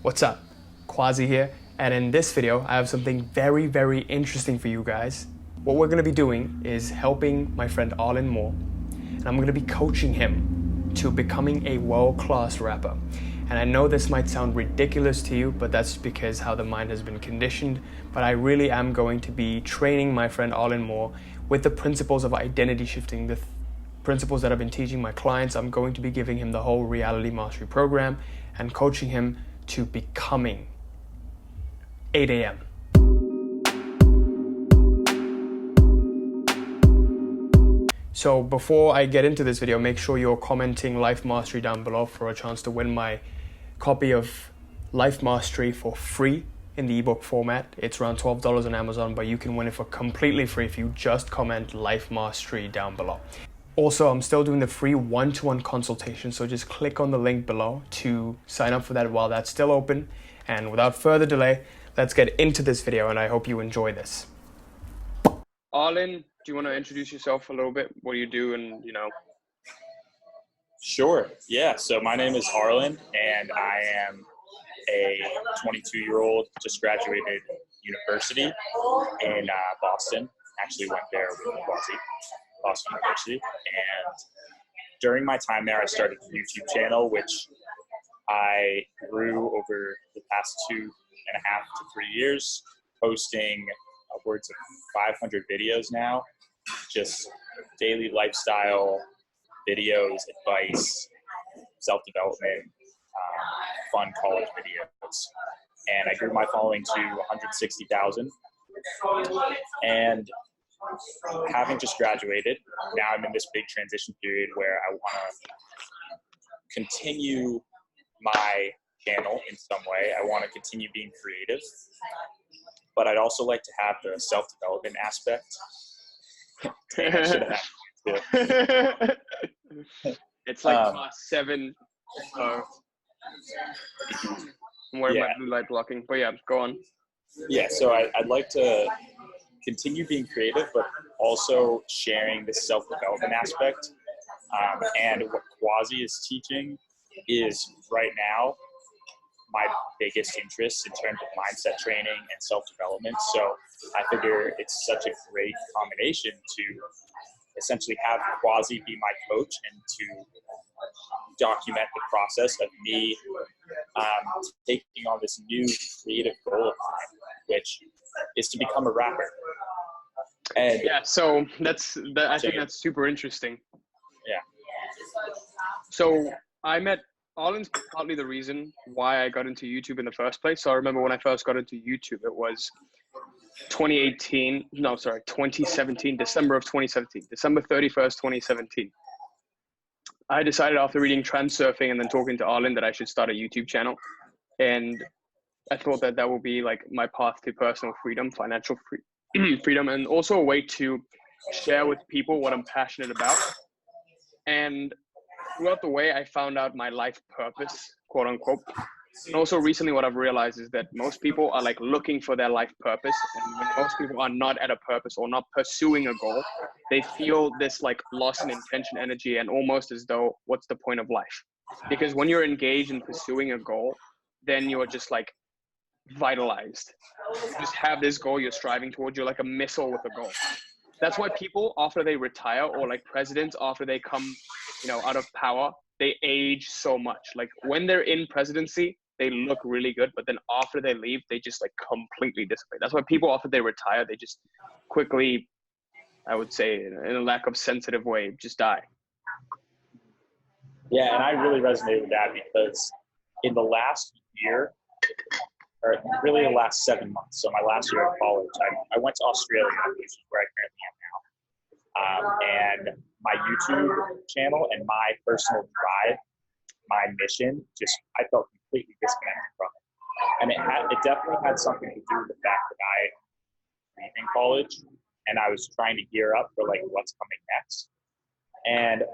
What's up? Quazi here, and in this video I have something very, very interesting for you guys. What we're going to be doing is helping my friend Arlin more, and I'm going to be coaching him to becoming a world-class rapper. And I know this might sound ridiculous to you, but that's because how the mind has been conditioned. But I really am going to be training my friend Arlin more with the principles of identity shifting, the principles that I've been teaching my clients. I'm going to be giving him the whole reality mastery program and coaching him to becoming 8 a.m. So before I get into this video, make sure you're commenting Life Mastery down below for a chance to win my copy of Life Mastery for free in the ebook format. It's around $12 on Amazon, but you can win it for completely free if you just comment Life Mastery down below. Also, I'm still doing the free one-to-one consultation, so just click on the link below to sign up for that while that's still open. And without further delay, let's get into this video, and I hope you enjoy this. Arlin, do you want to introduce yourself a little bit? What do you do, and Sure. Yeah. So my name is Arlin, and I am a 22-year-old, just graduated university in Boston. Actually went there with Quazi, Boston University. And during my time there, I started a YouTube channel, which I grew over the past 2.5 to 3 years, posting upwards of 500 videos now, just daily lifestyle videos, advice, self-development, fun college videos. And I grew my following to 160,000. And having just graduated, now I'm in this big transition period where I want to continue my channel in some way. I want to continue being creative, but I'd also like to have the self-development aspect. I should have had too. It's like class 7. I'm wearing my blue light blocking, but yeah, go on. Yeah, so I'd like to continue being creative, but also sharing the self-development aspect. And what Quazi is teaching is right now my biggest interest in terms of mindset training and self-development. So I figure it's such a great combination to essentially have Quazi be my coach and to document the process of me taking on this new creative goal of mine, which is to become a rapper. And yeah, so I think that's super interesting. Yeah. So I met Arlin's partly the reason why I got into YouTube in the first place. So I remember when I first got into YouTube, it was 2017, December of 2017, December 31st, 2017. I decided after reading Transurfing and then talking to Arlin that I should start a YouTube channel. And I thought that would be like my path to personal freedom, financial freedom, and also a way to share with people what I'm passionate about. And throughout the way, I found out my life purpose, quote unquote. And also recently what I've realized is that most people are like looking for their life purpose. And when most people are not at a purpose or not pursuing a goal, they feel this like loss in intention energy and almost as though, what's the point of life? Because when you're engaged in pursuing a goal, then you're just like vitalized. You just have this goal you're striving towards. You're like a missile with a goal. That's why people, after they retire, or like presidents, after they come, out of power, they age so much. Like when they're in presidency, they look really good, but then after they leave, they just like completely dissipate. That's why people, after they retire, they just quickly, I would say, in a lack of sensitive way, just die. Yeah, and I really resonate with that because in the last year, or really the last 7 months, so my last year of college, I went to Australia, which is where I currently am now. And my YouTube channel and my personal drive, my mission, I felt completely disconnected from it. And it definitely had something to do with the fact that I was leaving college and I was trying to gear up for like what's coming next. And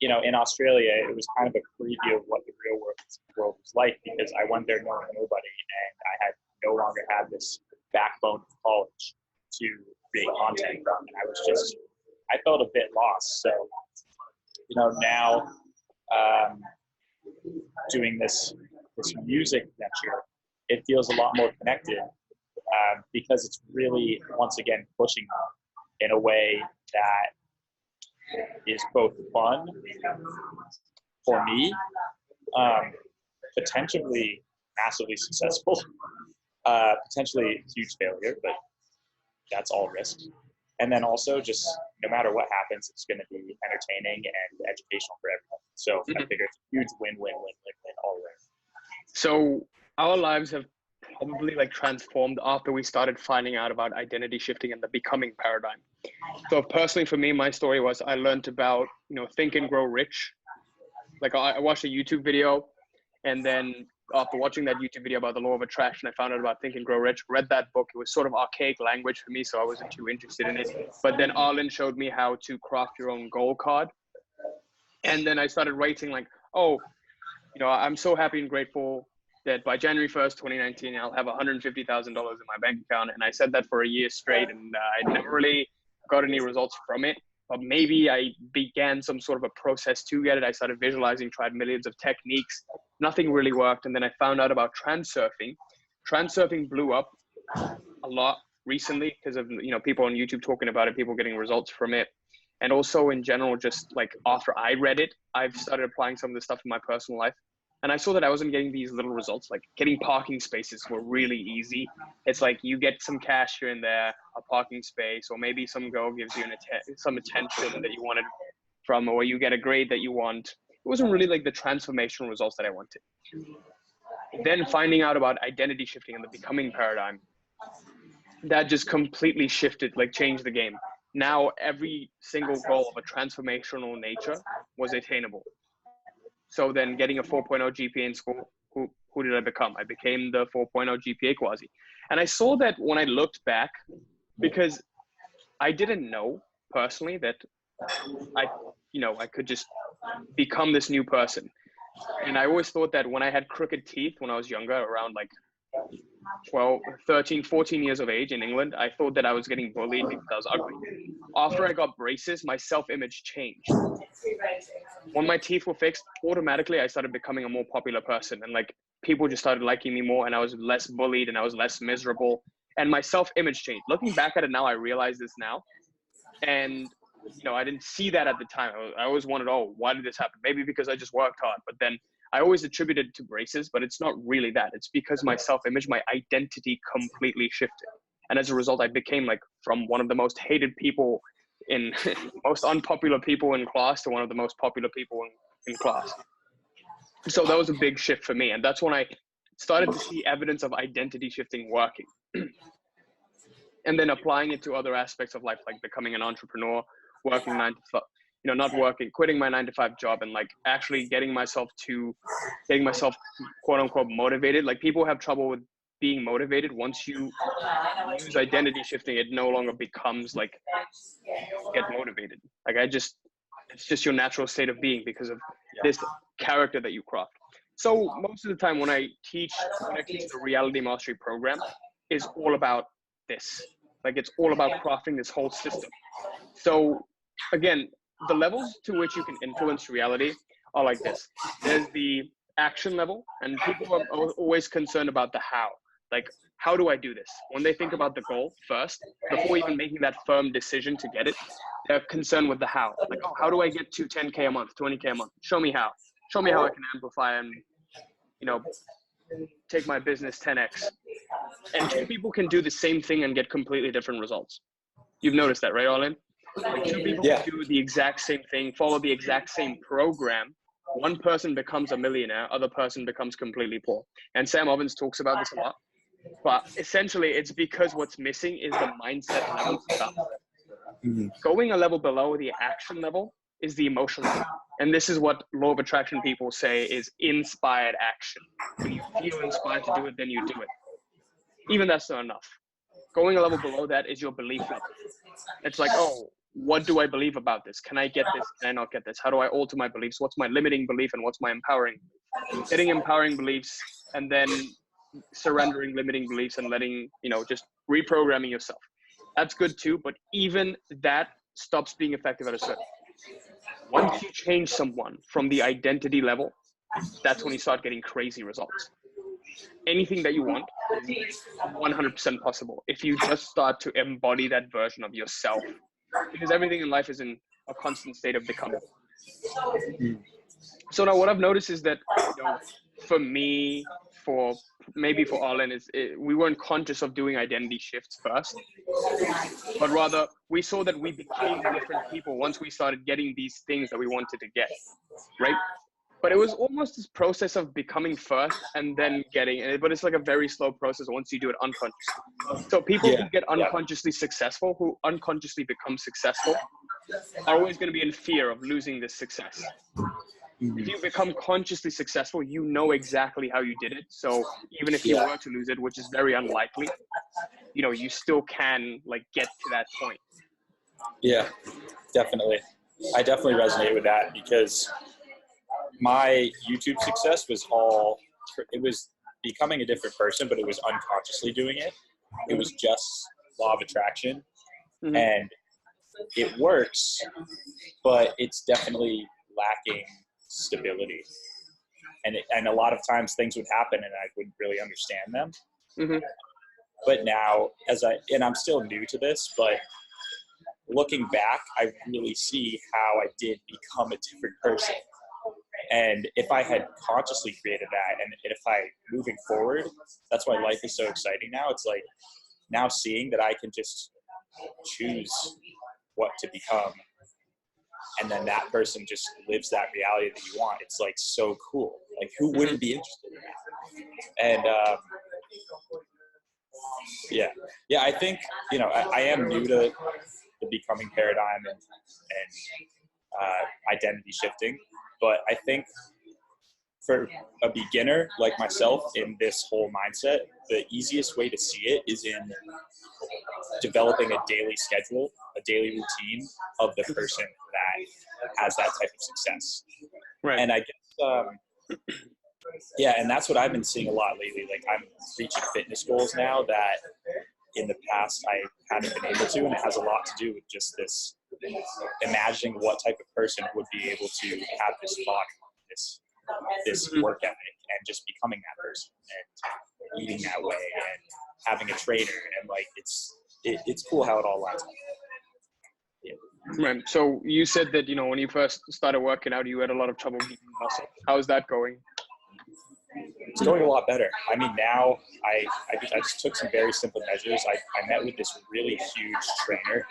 in Australia, it was kind of a preview of what the real world was like because I went there knowing nobody and I had no longer had this backbone of college to create content from. And I felt a bit lost. So, now doing this this music venture, it feels a lot more connected because it's really, once again, pushing them in a way that is both fun for me, potentially massively successful, potentially huge failure, but that's all risk. And then also just no matter what happens, it's going to be entertaining and educational for everyone. So I figure it's a huge win-win-win-win-win all around. So our lives have probably like transformed after we started finding out about identity shifting and the becoming paradigm. So personally for me, my story was I learned about, Think and Grow Rich. Like I watched a YouTube video, and then after watching that YouTube video about the law of attraction, I found out about Think and Grow Rich, read that book. It was sort of archaic language for me, so I wasn't too interested in it. But then Arlin showed me how to craft your own goal card. And then I started writing like, I'm so happy and grateful that by January 1st, 2019, I'll have $150,000 in my bank account. And I said that for a year straight, and I never really got any results from it. But maybe I began some sort of a process to get it. I started visualizing, tried millions of techniques. Nothing really worked. And then I found out about transurfing. Transurfing blew up a lot recently because of, people on YouTube talking about it, people getting results from it. And also in general, just like after I read it, I've started applying some of the stuff in my personal life. And I saw that I wasn't getting these little results, like getting parking spaces were really easy. It's like you get some cash here and there, a parking space, or maybe some girl gives you some attention that you wanted from, or you get a grade that you want. It wasn't really like the transformational results that I wanted. Then finding out about identity shifting and the becoming paradigm, that just completely shifted, like changed the game. Now every single goal of a transformational nature was attainable. So then getting a 4.0 GPA in school, who did I become? I became the 4.0 GPA Quazi. And I saw that when I looked back, because I didn't know personally that I could just become this new person. And I always thought that when I had crooked teeth when I was younger, around like 13, 14 years of age in England, I thought that I was getting bullied because I was ugly. After I got braces, my self-image changed. When my teeth were fixed, automatically I started becoming a more popular person, and like people just started liking me more, and I was less bullied and I was less miserable, and my self-image changed. Looking back at it now, I realize this now. And I didn't see that at the time. I always wondered, why did this happen? Maybe because I just worked hard. But then I always attributed it to braces, but it's not really that. It's because my self-image, my identity completely shifted. And as a result, I became like from one of the most hated people in most unpopular people in class to one of the most popular people in class. So that was a big shift for me. And that's when I started to see evidence of identity shifting working. And then applying it to other aspects of life, like becoming an entrepreneur, working 9 to 5, not working, quitting my 9-to-5 job, and like actually getting myself quote unquote motivated. Like people have trouble with being motivated. Once you use identity shifting, it no longer becomes like get motivated. Like it's just your natural state of being because of this character that you craft. So most of the time when I teach the reality mastery program is all about this. Like it's all about crafting this whole system. So again, the levels to which you can influence reality are like this. There's the action level, and people are always concerned about the how. Like, how do I do this? When they think about the goal first, before even making that firm decision to get it, they're concerned with the how. Like, how do I get to 10K a month, 20K a month? Show me how. Show me how I can amplify and, take my business 10X. And two people can do the same thing and get completely different results. You've noticed that, right, Arlin? Like two people can do the exact same thing, follow the exact same program. One person becomes a millionaire, other person becomes completely poor. And Sam Ovens talks about this a lot. But essentially, it's because what's missing is the mindset level stuff. Going a level below the action level is the emotional level. And this is what law of attraction people say is inspired action. When you feel inspired to do it, then you do it. Even that's not enough. Going a level below that is your belief level. It's like, what do I believe about this? Can I get this? Can I not get this? How do I alter my beliefs? What's my limiting belief and what's my empowering? Getting empowering beliefs and then surrendering limiting beliefs and letting, just reprogramming yourself. That's good too, but even that stops being effective at a certain point. Once you change someone from the identity level that's when you start getting crazy results. Anything that you want is 100% possible if you just start to embody that version of yourself, because everything in life is in a constant state of becoming. So now what I've noticed is that, for me, maybe for Arlin, we weren't conscious of doing identity shifts first, but rather we saw that we became different people once we started getting these things that we wanted to get, right? But it was almost this process of becoming first and then getting it, but it's like a very slow process once you do it unconsciously. So people who get unconsciously successful, who unconsciously become successful, are always going to be in fear of losing this success. If you become consciously successful, you know exactly how you did it. So even if you were to lose it, which is very unlikely, you still can get to that point. Yeah, definitely. I definitely resonate with that, because my YouTube success it was becoming a different person, but it was unconsciously doing it. It was just law of attraction. And it works, but it's definitely lacking stability. And a lot of times things would happen and I wouldn't really understand them. But now, I'm still new to this, but looking back, I really see how I did become a different person. And if I had consciously created that, and if moving forward, that's why life is so exciting now. It's like now seeing that I can just choose what to become, and then that person just lives that reality that you want. It's so cool. Who wouldn't be interested in that? And I think I am new to the becoming paradigm and identity shifting, but I think for a beginner like myself in this whole mindset, the easiest way to see it is in developing a daily schedule, a daily routine of the person that has that type of success. Right. And I guess, and that's what I've been seeing a lot lately. I'm reaching fitness goals now that in the past I hadn't been able to, and it has a lot to do with just this imagining what type of person would be able to have this body, this work ethic, and just becoming that person and eating that way and having a trainer, and it's cool how it all lines up. Right. So you said that when you first started working out, you had a lot of trouble gaining muscle. How's that going? It's going a lot better. I mean, now I just took some very simple measures. I met with this really huge trainer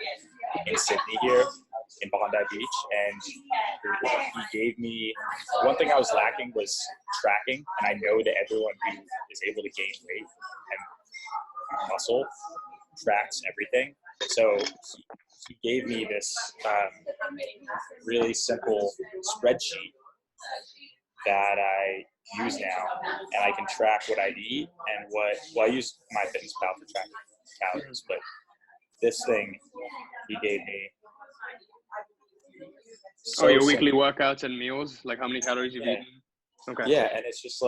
in Sydney here in Bondi Beach, and he gave me, one thing I was lacking was tracking, and I know that everyone who is able to gain weight and muscle tracks everything. So he gave me this really simple spreadsheet that I use now, and I can track what I eat and I use MyFitnessPal for tracking calories, but this thing he gave me. So your weekly workouts and meals, how many calories you've eaten? Okay. Yeah, and it's just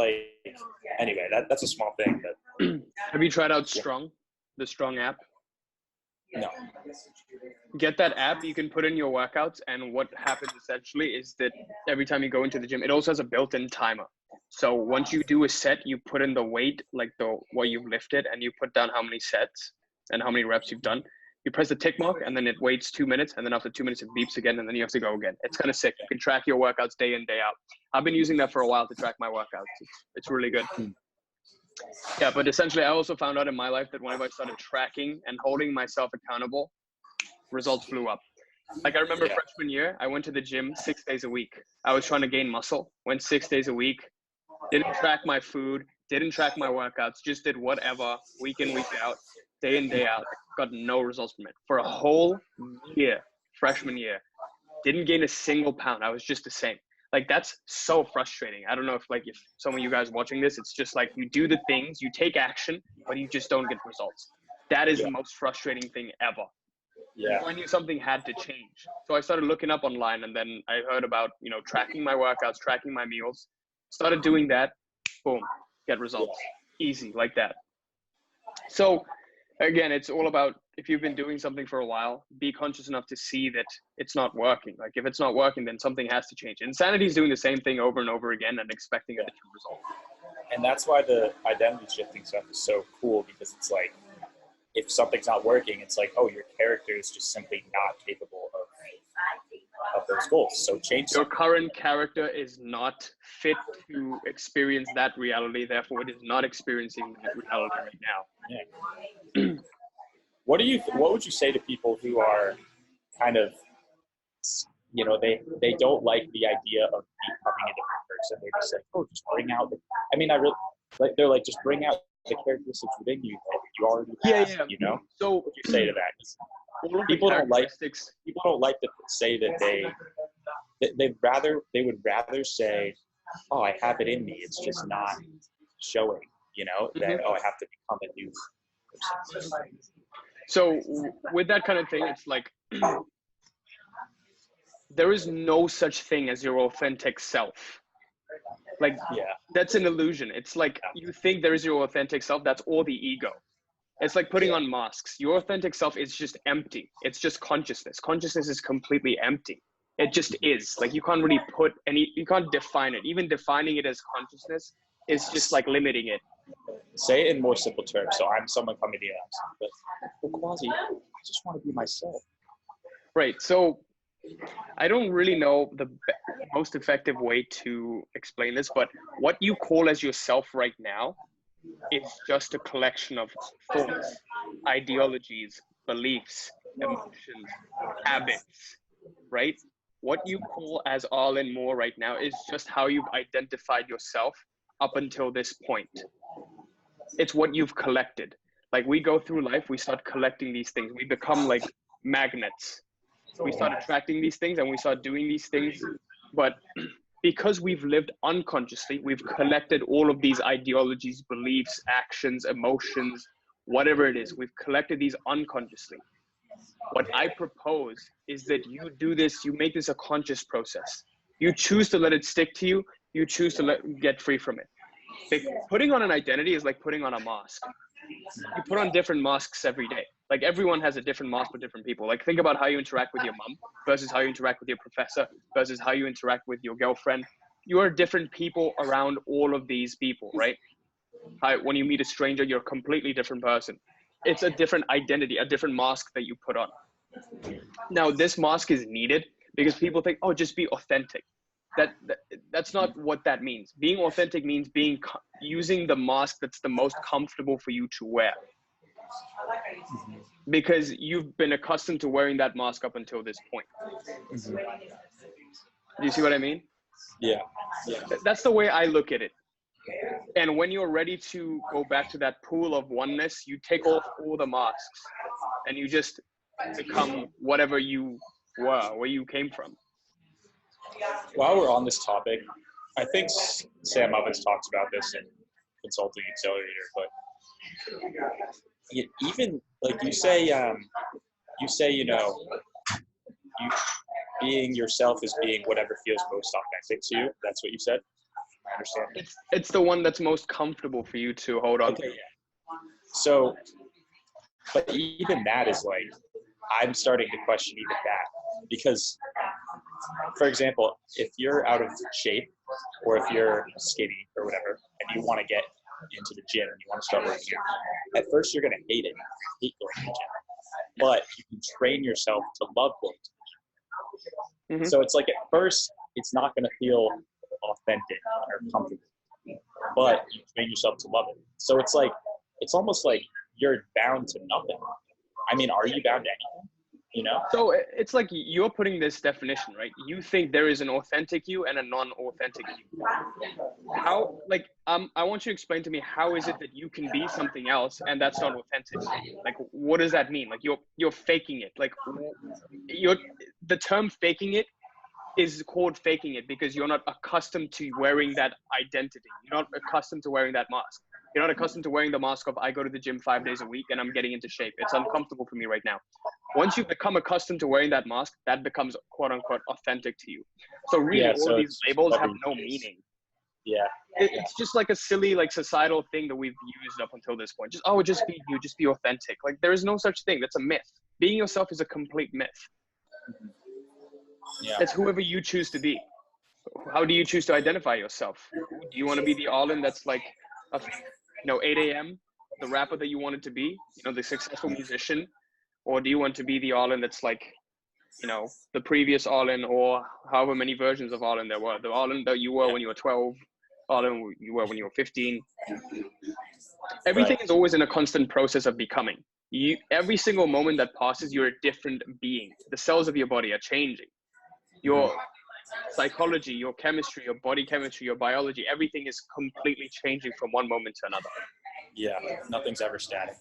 anyway, that's a small thing. But have you tried out Strong, the Strong app? No. Get that app. You can put in your workouts, and what happens essentially is that every time you go into the gym, it also has a built-in timer. So once you do a set, you put in the weight, what you've lifted, and you put down how many sets and how many reps you've done. You press the tick mark, and then it waits 2 minutes, and then after 2 minutes it beeps again, and then you have to go again. It's kind of sick. You can track your workouts day in, day out. I've been using that for a while to track my workouts. It's really good. Yeah, but essentially I also found out in my life that whenever I started tracking and holding myself accountable, results blew up. I remember freshman year, I went to the gym 6 days a week. I was trying to gain muscle, went 6 days a week, didn't track my food, didn't track my workouts, just did whatever, week in, week out, day in, day out. Got no results from it. For a whole year, freshman year, didn't gain a single pound. I was just the same. That's so frustrating. I don't know if some of you guys watching this, it's just you do the things, you take action, but you just don't get results. That is the most frustrating thing ever. Yeah. I knew something had to change. So I started looking up online, and then I heard about, tracking my workouts, tracking my meals, started doing that, boom, get results. Easy, like that. So again, it's all about, if you've been doing something for a while, be conscious enough to see that it's not working. Like if it's not working, then something has to change. Insanity is doing the same thing over and over again and expecting a different result. And that's why the identity shifting stuff is so cool, because it's like, if something's not working, it's like, oh, your character is just simply not capable of those goals. So change your something. current character is not fit to experience that reality. Therefore, it is not experiencing that reality right now. Yeah. What would you say to people who are kind of, you know, they don't like the idea of becoming a different person? They're just like, oh, just bring out I really like, they're like, just bring out the characteristics within you that you already have. Yeah. You know. So what would you say to that? People don't like to say that they would rather say, oh, I have it in me, it's just not showing, you know, that, oh, I have to become a new person. So with that kind of thing, it's like, there is no such thing as your authentic self. Like, that's an illusion. It's like, you think there is your authentic self, that's all the ego. It's like putting on masks. Your authentic self is just empty. It's just consciousness. Consciousness is completely empty. It just is. Like, you can't really you can't define it. Even defining it as consciousness is just like limiting it. Say it in more simple terms. So I'm someone coming to you and I'm like, well, Quazi, I just want to be myself. Right. So I don't really know the most effective way to explain this, but what you call as yourself right now is just a collection of thoughts, ideologies, beliefs, emotions, habits, right? What you call as Arlin Moore right now is just how you've identified yourself up until this point. It's what you've collected. Like, we go through life, we start collecting these things. We become like magnets. We start attracting these things and we start doing these things. But because we've lived unconsciously, we've collected all of these ideologies, beliefs, actions, emotions, whatever it is. We've collected these unconsciously. What I propose is that you do this, you make this a conscious process. You choose to let it stick to you. You choose to get free from it. Putting on an identity is like putting on a mask. You put on different masks every day. Like, everyone has a different mask with different people. Like, think about how you interact with your mom versus how you interact with your professor versus how you interact with your girlfriend. You are different people around all of these people, right? When you meet a stranger, you're a completely different person. It's a different identity, a different mask that you put on. Now, this mask is needed because people think, oh, just be authentic. That's not what that means. Being authentic means using the mask that's the most comfortable for you to wear. Because you've been accustomed to wearing that mask up until this point. Do you see what I mean? Yeah. That's the way I look at it. And when you're ready to go back to that pool of oneness, you take off all the masks and you just become whatever you were, where you came from. While we're on this topic, I think Sam Ovens talks about this in Consulting Accelerator, but even like you say, you know, being yourself is being whatever feels most authentic to you. That's what you said. I understand. It's the one that's most comfortable for you to hold on to. Yeah. So, but even that is like, I'm starting to question even that, because, for example, if you're out of shape or if you're skinny or whatever, and you want to get into the gym and you want to start working out, at first you're going to hate it. You hate going to the gym, but you can train yourself to love going to the gym. So it's like, at first it's not going to feel authentic or comfortable, but you train yourself to love it. So it's like, it's almost like you're bound to nothing. I mean, are you bound to anything? You know? So it's like you're putting this definition, right? You think there is an authentic you and a non-authentic you. How, like, I want you to explain to me, how is it that you can be something else and that's not authentic? Like, what does that mean? Like, you're faking it. Like, the term faking it is called faking it because you're not accustomed to wearing that identity. You're not accustomed to wearing that mask. You're not accustomed to wearing the mask of, I go to the gym 5 days a week and I'm getting into shape. It's uncomfortable for me right now. Once you become accustomed to wearing that mask, that becomes quote unquote authentic to you. So really, all these labels have no meaning. Yeah. It's just like a silly, like societal thing that we've used up until this point. Just be you, just be authentic. Like there is no such thing. That's a myth. Being yourself is a complete myth. Yeah. It's whoever you choose to be. How do you choose to identify yourself? Do you want to be the Arlin that's like, 8 a.m., the rapper that you wanted to be, the successful musician? Or do you want to be the Arlin that's like, the previous Arlin, or however many versions of Arlin there were? The Arlin that you were when you were 12, Arlin you were when you were 15. Everything is always in a constant process of becoming. Every single moment that passes, you're a different being. The cells of your body are changing. Your psychology, your chemistry, your body chemistry, your biology, everything is completely changing from one moment to another. Yeah, nothing's ever static.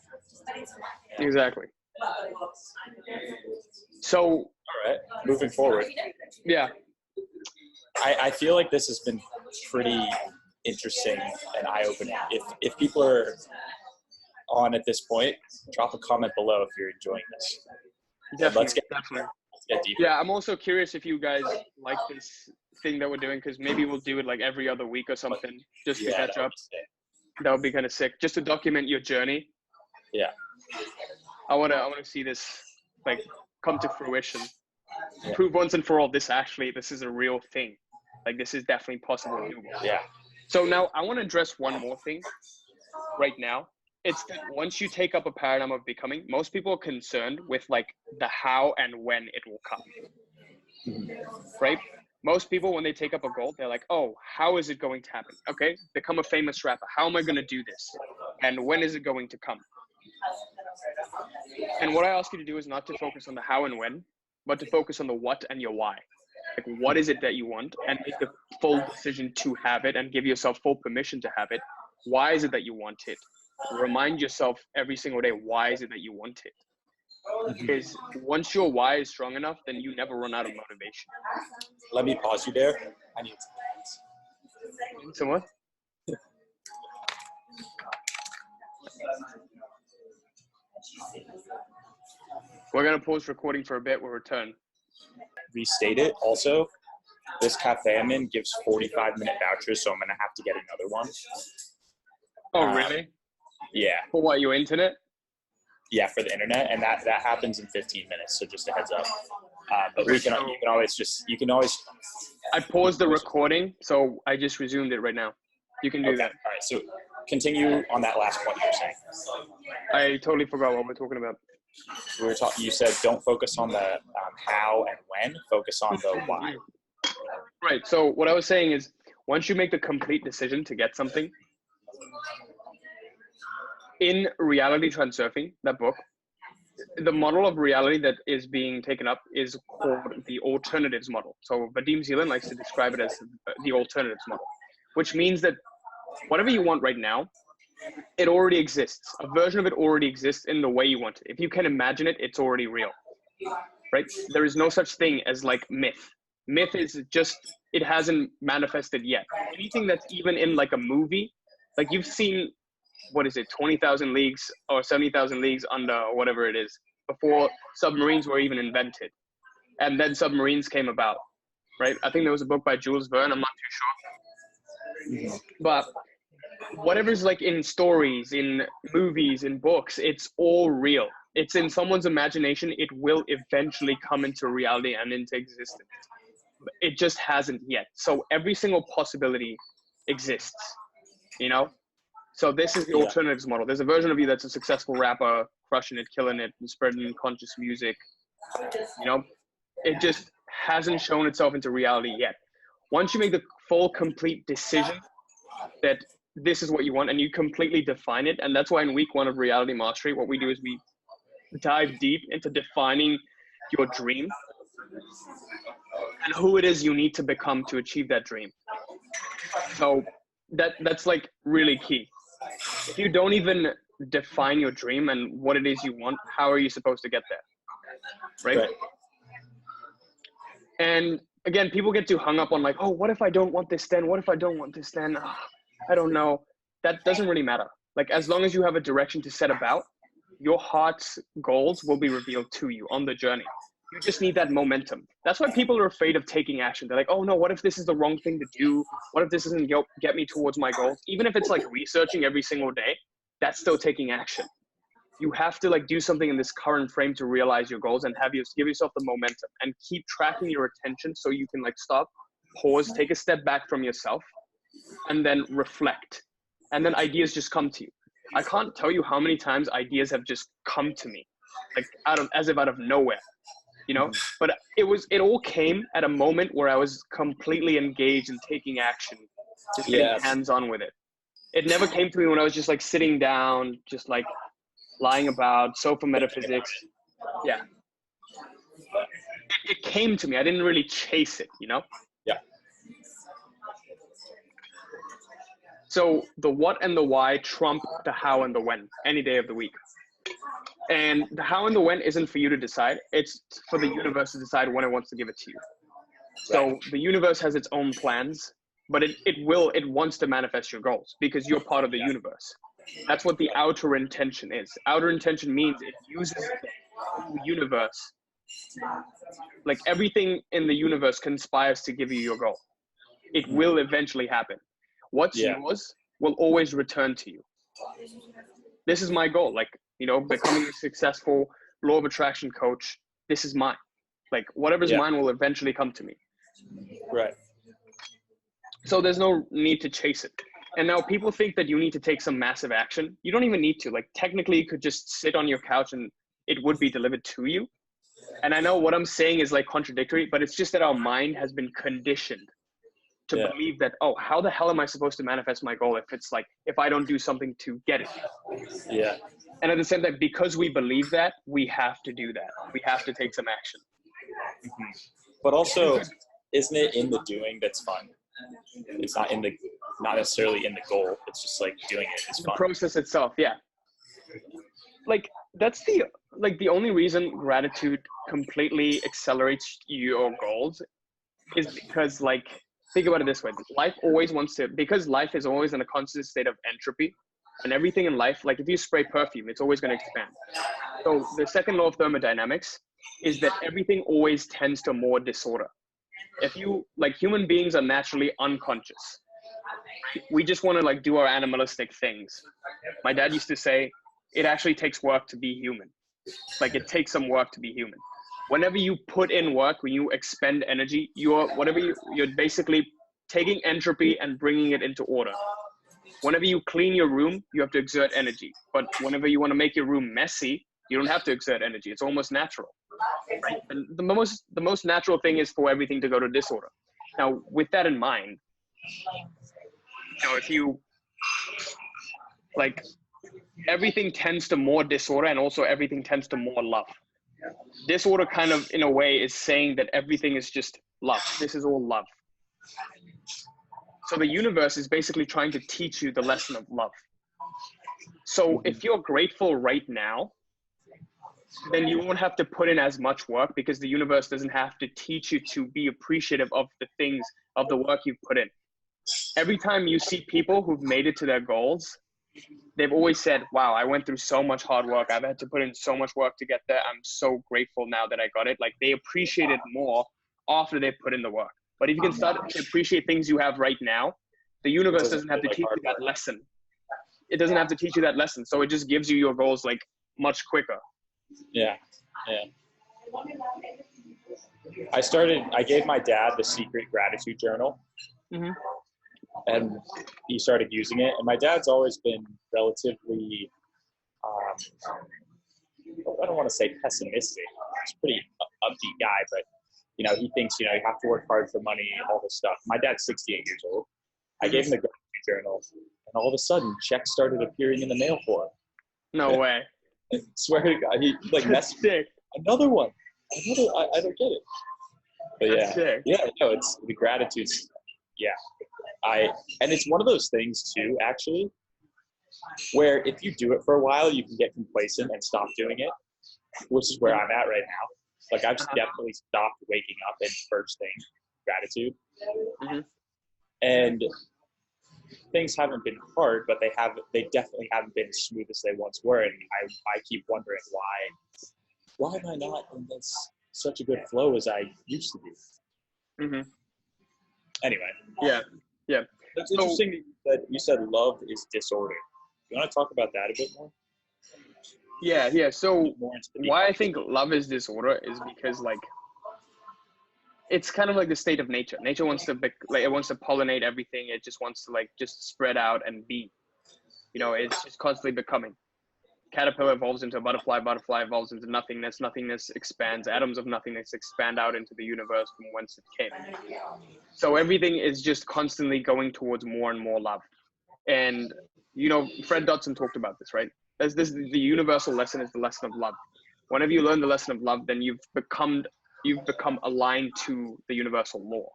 Exactly. So, all right, moving forward. Yeah. I feel like this has been pretty interesting and eye-opening. If people are on at this point, drop a comment below if you're enjoying this. Definitely, Let's get deeper. Yeah, I'm also curious if you guys like this thing that we're doing, because maybe we'll do it like every other week or something, just to catch up. That would be kind of sick, just to document your journey. Yeah. I wanna see this like come to fruition. Yeah. Prove once and for all this is a real thing. Like this is definitely possible. Yeah. So now I want to address one more thing right now. It's that once you take up a paradigm of becoming, most people are concerned with like the how and when it will come, right? Most people, when they take up a goal, they're like, oh, how is it going to happen? Okay, become a famous rapper. How am I going to do this? And when is it going to come? And what I ask you to do is not to focus on the how and when, but to focus on the what and your why. Like, what is it that you want? And make the full decision to have it and give yourself full permission to have it. Why is it that you want it? Remind yourself every single day, why is it that you want it? Because once your why is strong enough, then you never run out of motivation. Let me pause you there. I need some what? We're going to pause recording for a bit. We'll return. Restate it. Also, this cafe I'm in gives 45-minute vouchers, so I'm going to have to get another one. Oh, really? Yeah. For what, your internet? Yeah, for the internet, and that happens in 15 minutes. So just a heads up. But okay, you can always. I paused the recording, so I just resumed it right now. You can do that. All right. So continue on that last point you were saying. I totally forgot what we're talking about. You said don't focus on the how and when. Focus on the why. Right. So what I was saying is, once you make the complete decision to get something. In Reality Transurfing, that book, the model of reality that is being taken up is called the alternatives model. So Vadim Zeland likes to describe it as the alternatives model, which means that whatever you want right now, it already exists. A version of it already exists in the way you want it. If you can imagine it, it's already real, right? There is no such thing as like myth. Myth is just, it hasn't manifested yet. Anything that's even in like a movie, like you've seen, 20,000 leagues or 70,000 leagues under, or whatever it is, before submarines were even invented. And then submarines came about, right? I think there was a book by Jules Verne, I'm not too sure. But whatever's like in stories, in movies, in books, it's all real. It's in someone's imagination. It will eventually come into reality and into existence. It just hasn't yet. So every single possibility exists, So this is the alternatives model. There's a version of you that's a successful rapper, crushing it, killing it, and spreading conscious music. It just hasn't shown itself into reality yet. Once you make the full, complete decision that this is what you want and you completely define it, and that's why in week 1 of Reality Mastery, what we do is we dive deep into defining your dream and who it is you need to become to achieve that dream. So that's like really key. If you don't even define your dream and what it is you want, how are you supposed to get there? Right? And again, people get too hung up on like, oh, what if I don't want this then? What if I don't want this then? Oh, I don't know. That doesn't really matter. Like, as long as you have a direction to set about, your heart's goals will be revealed to you on the journey. You just need that momentum. That's why people are afraid of taking action. They're like, oh no, what if this is the wrong thing to do? What if this doesn't get me towards my goals? Even if it's like researching every single day, that's still taking action. You have to like do something in this current frame to realize your goals and give yourself the momentum and keep tracking your attention so you can like stop, pause, take a step back from yourself, and then reflect. And then ideas just come to you. I can't tell you how many times ideas have just come to me, like as if out of nowhere, you know? But it all came at a moment where I was completely engaged in taking action, just getting hands-on with it. It never came to me when I was just like sitting down, just like lying about, sofa metaphysics. Yeah. It came to me. I didn't really chase it, you know? Yeah. So the what and the why trump the how and the when any day of the week. And the how and the when isn't for you to decide. It's for the universe to decide when it wants to give it to you. So the universe has its own plans, but it wants to manifest your goals because you're part of the universe. That's what the outer intention is. Outer intention means it uses the universe. Like everything in the universe conspires to give you your goal. It will eventually happen. What's yours will always return to you. This is my goal. Like, you know, becoming a successful law of attraction coach. This is mine. Like whatever's mine will eventually come to me. Right. So there's no need to chase it. And now people think that you need to take some massive action. You don't even need to. Like technically you could just sit on your couch and it would be delivered to you. And I know what I'm saying is like contradictory, but it's just that our mind has been conditioned to believe that, oh, how the hell am I supposed to manifest my goal if I don't do something to get it? Yeah. And at the same time, because we believe that, we have to do that. We have to take some action. Mm-hmm. But also, isn't it in the doing that's fun? It's not necessarily in the goal. It's just like doing it is fun. The process itself, yeah. Like that's the only reason gratitude completely accelerates your goals is because like, think about it this way. Life always wants to, because life is always in a constant state of entropy, and everything in life, like if you spray perfume, it's always going to expand. So the second law of thermodynamics is that everything always tends to more disorder. If you, like human beings are naturally unconscious. We just want to like do our animalistic things. My dad used to say, it actually takes work to be human. Like it takes some work to be human. Whenever you put in work, when you expend energy, you're basically taking entropy and bringing it into order. Whenever you clean your room, you have to exert energy. But whenever you want to make your room messy, you don't have to exert energy. It's almost natural. Right? And the most natural thing is for everything to go to disorder. Now, with that in mind, you know, if you like, everything tends to more disorder, and also everything tends to more love. Disorder kind of in a way is saying that everything is just love. This is all love. So the universe is basically trying to teach you the lesson of love. So if you're grateful right now, then you won't have to put in as much work because the universe doesn't have to teach you to be appreciative of the things, of the work you've put in. Every time you see people who've made it to their goals, they've always said, wow, I went through so much hard work. I've had to put in so much work to get there. I'm so grateful now that I got it. Like they appreciate it more after they put in the work. But if you can start to appreciate things you have right now, the universe doesn't have to teach you that lesson. It doesn't have to teach you that lesson. So it just gives you your goals like much quicker. Yeah. Yeah. I gave my dad the secret gratitude journal. Mm-hmm. And he started using it. And my dad's always been relatively, I don't want to say pessimistic. He's a pretty upbeat guy, but you know, he thinks, you know, you have to work hard for money, all this stuff. My dad's 68 years old. I gave him the gratitude journal, and all of a sudden, checks started appearing in the mail for him. No way. I swear to God, he like messed me. Another one. I don't get it. But no, it's the gratitude's, and it's one of those things too, actually, where if you do it for a while, you can get complacent and stop doing it, which is where I'm at right now. Like I've definitely stopped waking up and first thing gratitude. Mm-hmm. And things haven't been hard, but they definitely haven't been as smooth as they once were. And I keep wondering why am I not in this such a good flow as I used to be. Mm-hmm. Anyway. Yeah. Yeah. It's interesting that you said love is disorder. You want to talk about that a bit more? Yeah. Yeah. So More into the why I think love is disorder is because like, it's kind of like the state of nature. Nature wants to it wants to pollinate everything. It just wants to like just spread out and be. You know, it's just constantly becoming. Caterpillar evolves into a butterfly. Butterfly evolves into nothingness. Nothingness expands. Atoms of nothingness expand out into the universe from whence it came. So everything is just constantly going towards more and more love. And you know, Fred Dodson talked about this, right? The universal lesson is the lesson of love. Whenever you learn the lesson of love, then you've become aligned to the universal law.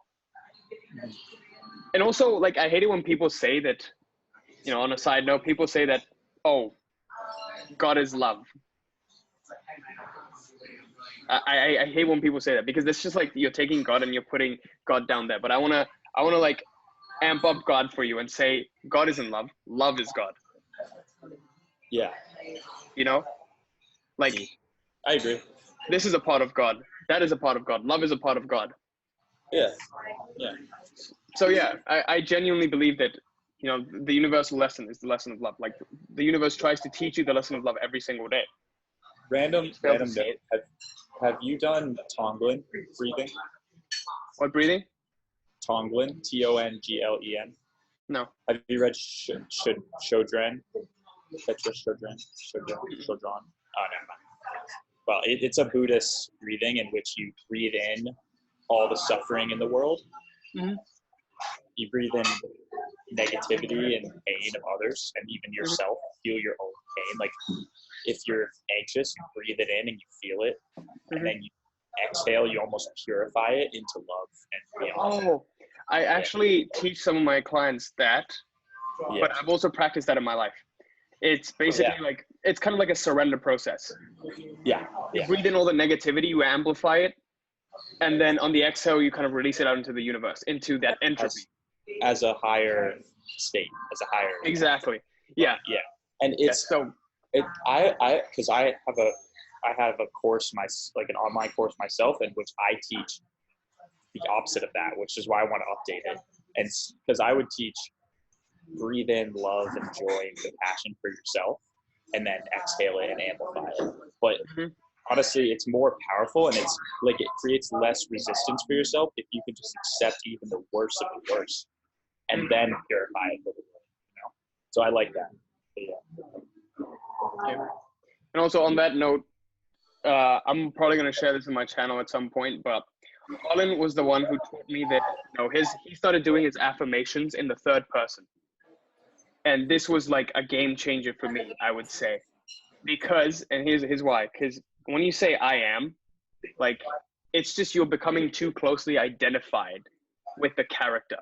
And also, like, I hate it when people say that, you know, on a side note, people say that, oh, God is love. I hate when people say that, because it's just like you're taking God and you're putting God down there. But I wanna like amp up God for you and say God isn't love. Love is God. Yeah. You know, like, I agree. This is a part of God. That is a part of God. Love is a part of God. Yeah. Yeah. So yeah, I genuinely believe that, you know, the universal lesson is the lesson of love. Like, the universe tries to teach you the lesson of love every single day. Random note. Have you done Tonglen breathing? What breathing? Tonglen, Tonglen. No. Have you read Shodran? Petra Shodran? Shodran? Oh, never mind. Well, it's a Buddhist breathing in which you breathe in all the suffering in the world. Mm-hmm. You breathe in negativity and pain of others, and even yourself. Feel your own pain. Like, if you're anxious, you breathe it in and you feel it, and then you exhale. You almost purify it into love and beyond. Oh, I actually teach some of my clients that, but I've also practiced that in my life. It's basically like, it's kind of like a surrender process. Yeah. You breathe in all the negativity, you amplify it, and then on the exhale, you kind of release it out into the universe, into that entropy. As a higher state, as a higher. Exactly. Yeah. Yeah. And it's because I have a course, like an online course myself, in which I teach the opposite of that, which is why I want to update it. And because I would teach breathe in love and joy and compassion for yourself, and then exhale it and amplify it. But honestly, it's more powerful, and it's like it creates less resistance for yourself if you can just accept even the worst of the worst and then purify it for the world, you know? So I like that. Yeah. And also on that note, I'm probably going to share this in my channel at some point, but Arlin was the one who taught me that, you know, he started doing his affirmations in the third person. And this was like a game changer for me, I would say, because, and here's why, because when you say I am, like, it's just you're becoming too closely identified with the character.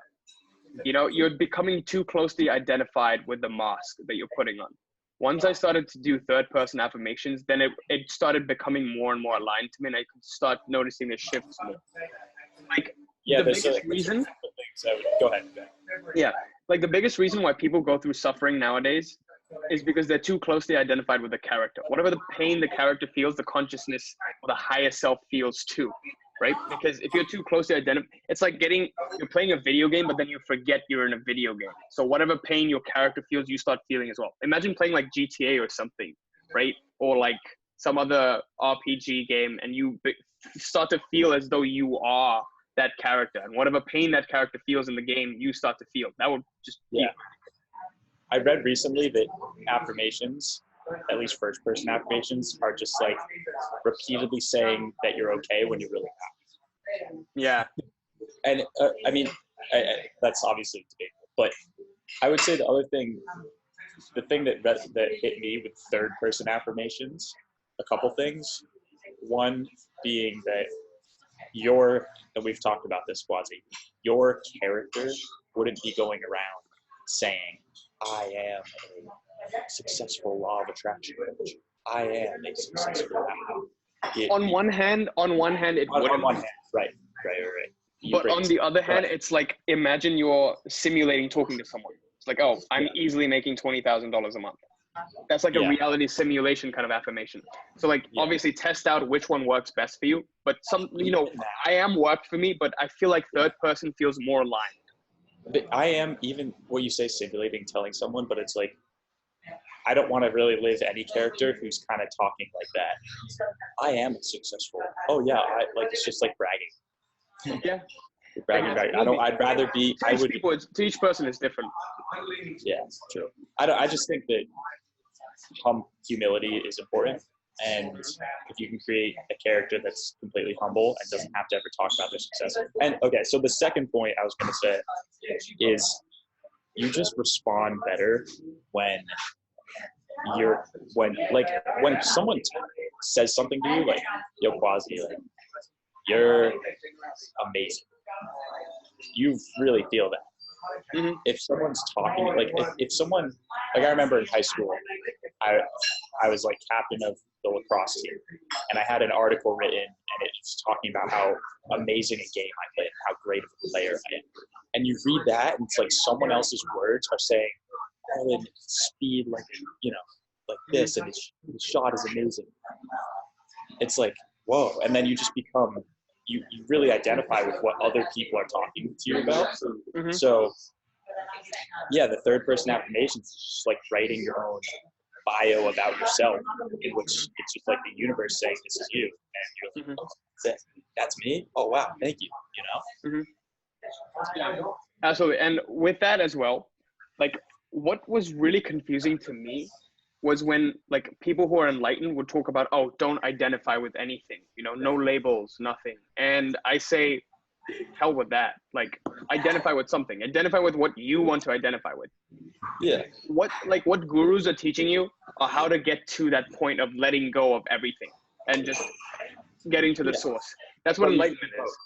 You know, you're becoming too closely identified with the mask that you're putting on. Once I started to do third person affirmations, then it started becoming more and more aligned to me, and I could start noticing the shifts more. Like, the biggest reason. Go ahead. Yeah. Like, the biggest reason why people go through suffering nowadays is because they're too closely identified with the character. Whatever the pain the character feels, the consciousness or the higher self feels too, right? Because if you're too closely identified, it's like you're playing a video game, but then you forget you're in a video game. So whatever pain your character feels, you start feeling as well. Imagine playing like GTA or something, right? Or like some other RPG game, and you start to feel as though you are that character, and whatever pain that character feels in the game, you start to feel. That would just I read recently that affirmations, at least first person affirmations, are just like repeatedly saying that you're okay when you're really not. Yeah. And I mean, that's obviously debatable, but I would say the thing that hit me with third person affirmations, a couple things. One being that and we've talked about this, Quazi, your character wouldn't be going around saying, I am a successful law of attraction coach. I am a successful on one hand, it would. On one hand, right. But on the other hand, it's like, imagine you're simulating talking to someone. It's like, oh, I'm easily making $20,000 a month. That's like a Yeah. reality simulation kind of affirmation. So like Yeah. obviously test out which one works best for you. But some, I am worked for me, but I feel like third person feels more aligned. But I am, even what you say, simulating telling someone, but it's like, I don't want to really live any character who's kind of talking like that. I am successful. Oh yeah, I like, it's just like bragging. Yeah. bragging. I'd rather be. To each person is different. Yeah, true. I just think that humility is important, and if you can create a character that's completely humble and doesn't have to ever talk about their success. And okay, so the second point I was going to say is you just respond better when when someone says something to you, like, yo, Quazi, like, you're amazing. You really feel that. Mm-hmm. If someone's talking, like, if someone, like, I remember in high school, I was like captain of the lacrosse team, and I had an article written, and it was talking about how amazing a game I played, how great of a player I am. And you read that, and it's like someone else's words are saying, Arlin, speed, like, like this, and his shot is amazing. It's like, whoa. And then you just become, you really identify with what other people are talking to you about. Mm-hmm. So yeah, the third person affirmations is just like writing your own bio about yourself, in which it's just like the universe saying, this is you. And you're like, that's me? Oh, wow, thank you, Mm-hmm. Yeah, absolutely. And with that as well, like, what was really confusing to me was when like people who are enlightened would talk about, oh, don't identify with anything, no labels, nothing. And I say, hell with that. Like, identify with something. Identify with what you want to identify with. Yeah. What gurus are teaching you are how to get to that point of letting go of everything and just getting to the source. That's what enlightenment is.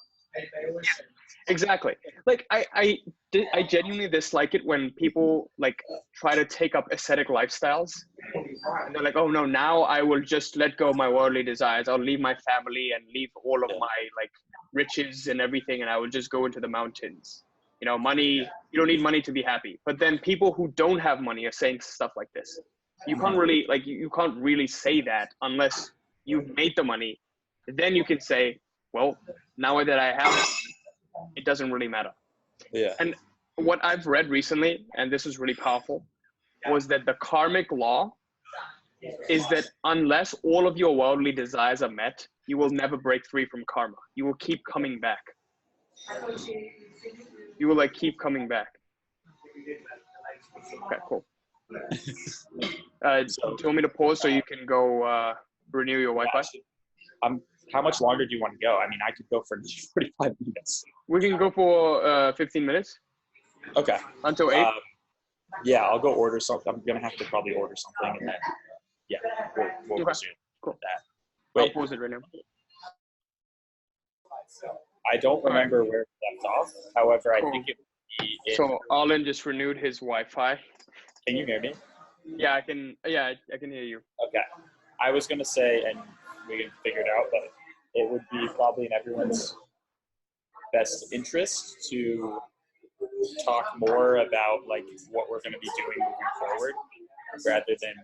Exactly. Like I genuinely dislike it when people like try to take up ascetic lifestyles, and they're like, oh no, now I will just let go of my worldly desires. I'll leave my family and leave all of my like riches and everything, and I will just go into the mountains. Money, you don't need money to be happy. But then people who don't have money are saying stuff like this. You can't really you can't really say that unless you've made the money. Then you can say, well, now that I have it, it doesn't really matter. Yeah. And what I've read recently, and this is really powerful, was that the karmic law is that unless all of your worldly desires are met, you will never break free from karma. You will keep coming back. You will like keep coming back. Okay, cool. Do you want me to pause so you can go renew your Wi-Fi? How much longer do you want to go? I mean, I could go for 45 minutes. We can go for 15 minutes. Okay. Until 8? Yeah, I'll go order something. I'm going to have to probably order something, and then, we'll resume that. Wait. I'll pause it right now. I don't remember where we left off. However, I think it would be... So Arlin just renewed his Wi-Fi. Can you hear me? Yeah, I can hear you. Okay. I was going to say, and we can figure it out, but it would be probably in everyone's best interest to talk more about like what we're going to be doing moving forward, rather than,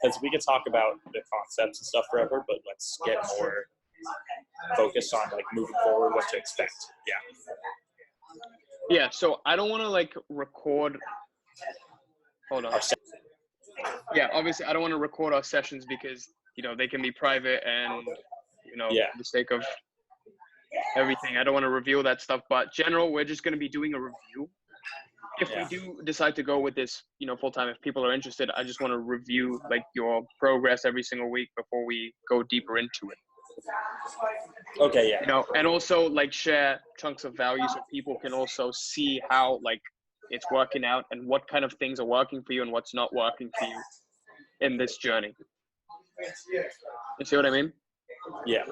because we could talk about the concepts and stuff forever, but let's get more focused on like moving forward, what to expect. Yeah, so I don't want to like record. Hold on. Yeah, obviously I don't want to record our sessions because they can be private and for the sake of everything, I don't want to reveal that stuff. But general, we're just going to be doing a review. If we do decide to go with this, full time, if people are interested, I just want to review like your progress every single week before we go deeper into it. Okay, yeah. And also like share chunks of value so people can also see how like it's working out and what kind of things are working for you and what's not working for you in this journey. You see what I mean? Yeah.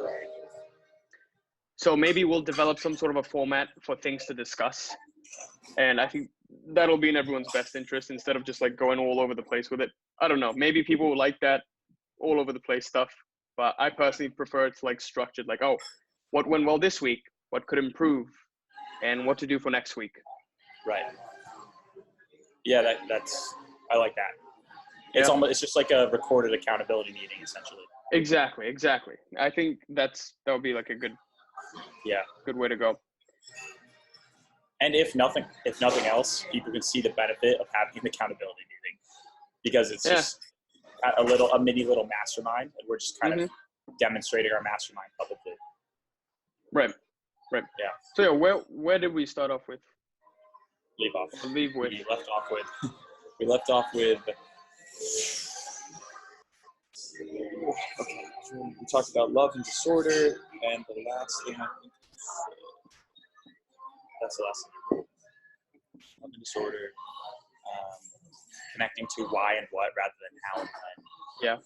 So maybe we'll develop some sort of a format for things to discuss. And I think that'll be in everyone's best interest instead of just like going all over the place with it. I don't know. Maybe people will like that all over the place stuff. But I personally prefer it's like structured, like, oh, what went well this week? What could improve? And what to do for next week. Right. Yeah, that's I like that. It's almost, it's just like a recorded accountability meeting, essentially. Exactly. I think that'll be like a good way to go. And if nothing else, people can see the benefit of having an accountability meeting, because it's just a mini little mastermind, and we're just kind of demonstrating our mastermind publicly. Right. Yeah. So yeah, where did we start off with? We left off with. Okay. We talked about love and disorder, and the last thing I think that's the last thing. Love and disorder, connecting to why and what rather than how and when. Yeah.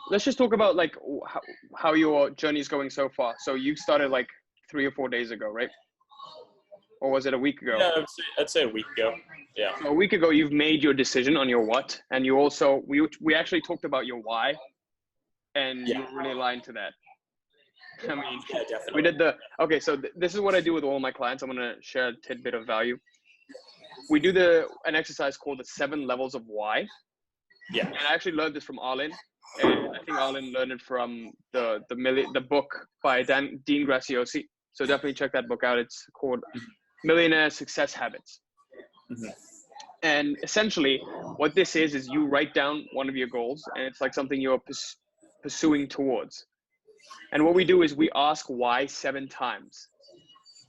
Let's just talk about like how your journey is going so far. So you started like 3 or 4 days ago, right? Or was it a week ago? Yeah, I'd say a week ago. Yeah. So a week ago, you've made your decision on your what, and you also we actually talked about your why, and you were really aligned to that. I mean, definitely. We did okay. So this is what I do with all my clients. I'm gonna share a tidbit of value. We do an exercise called the 7 levels of why. Yeah. And I actually learned this from Arlin, and I think Arlin learned it from the book by Dean Graziosi. So definitely check that book out. It's called Millionaire Success Habits. Mm-hmm. And essentially what this is you write down one of your goals, and it's like something you're pursuing towards. And what we do is we ask why 7 times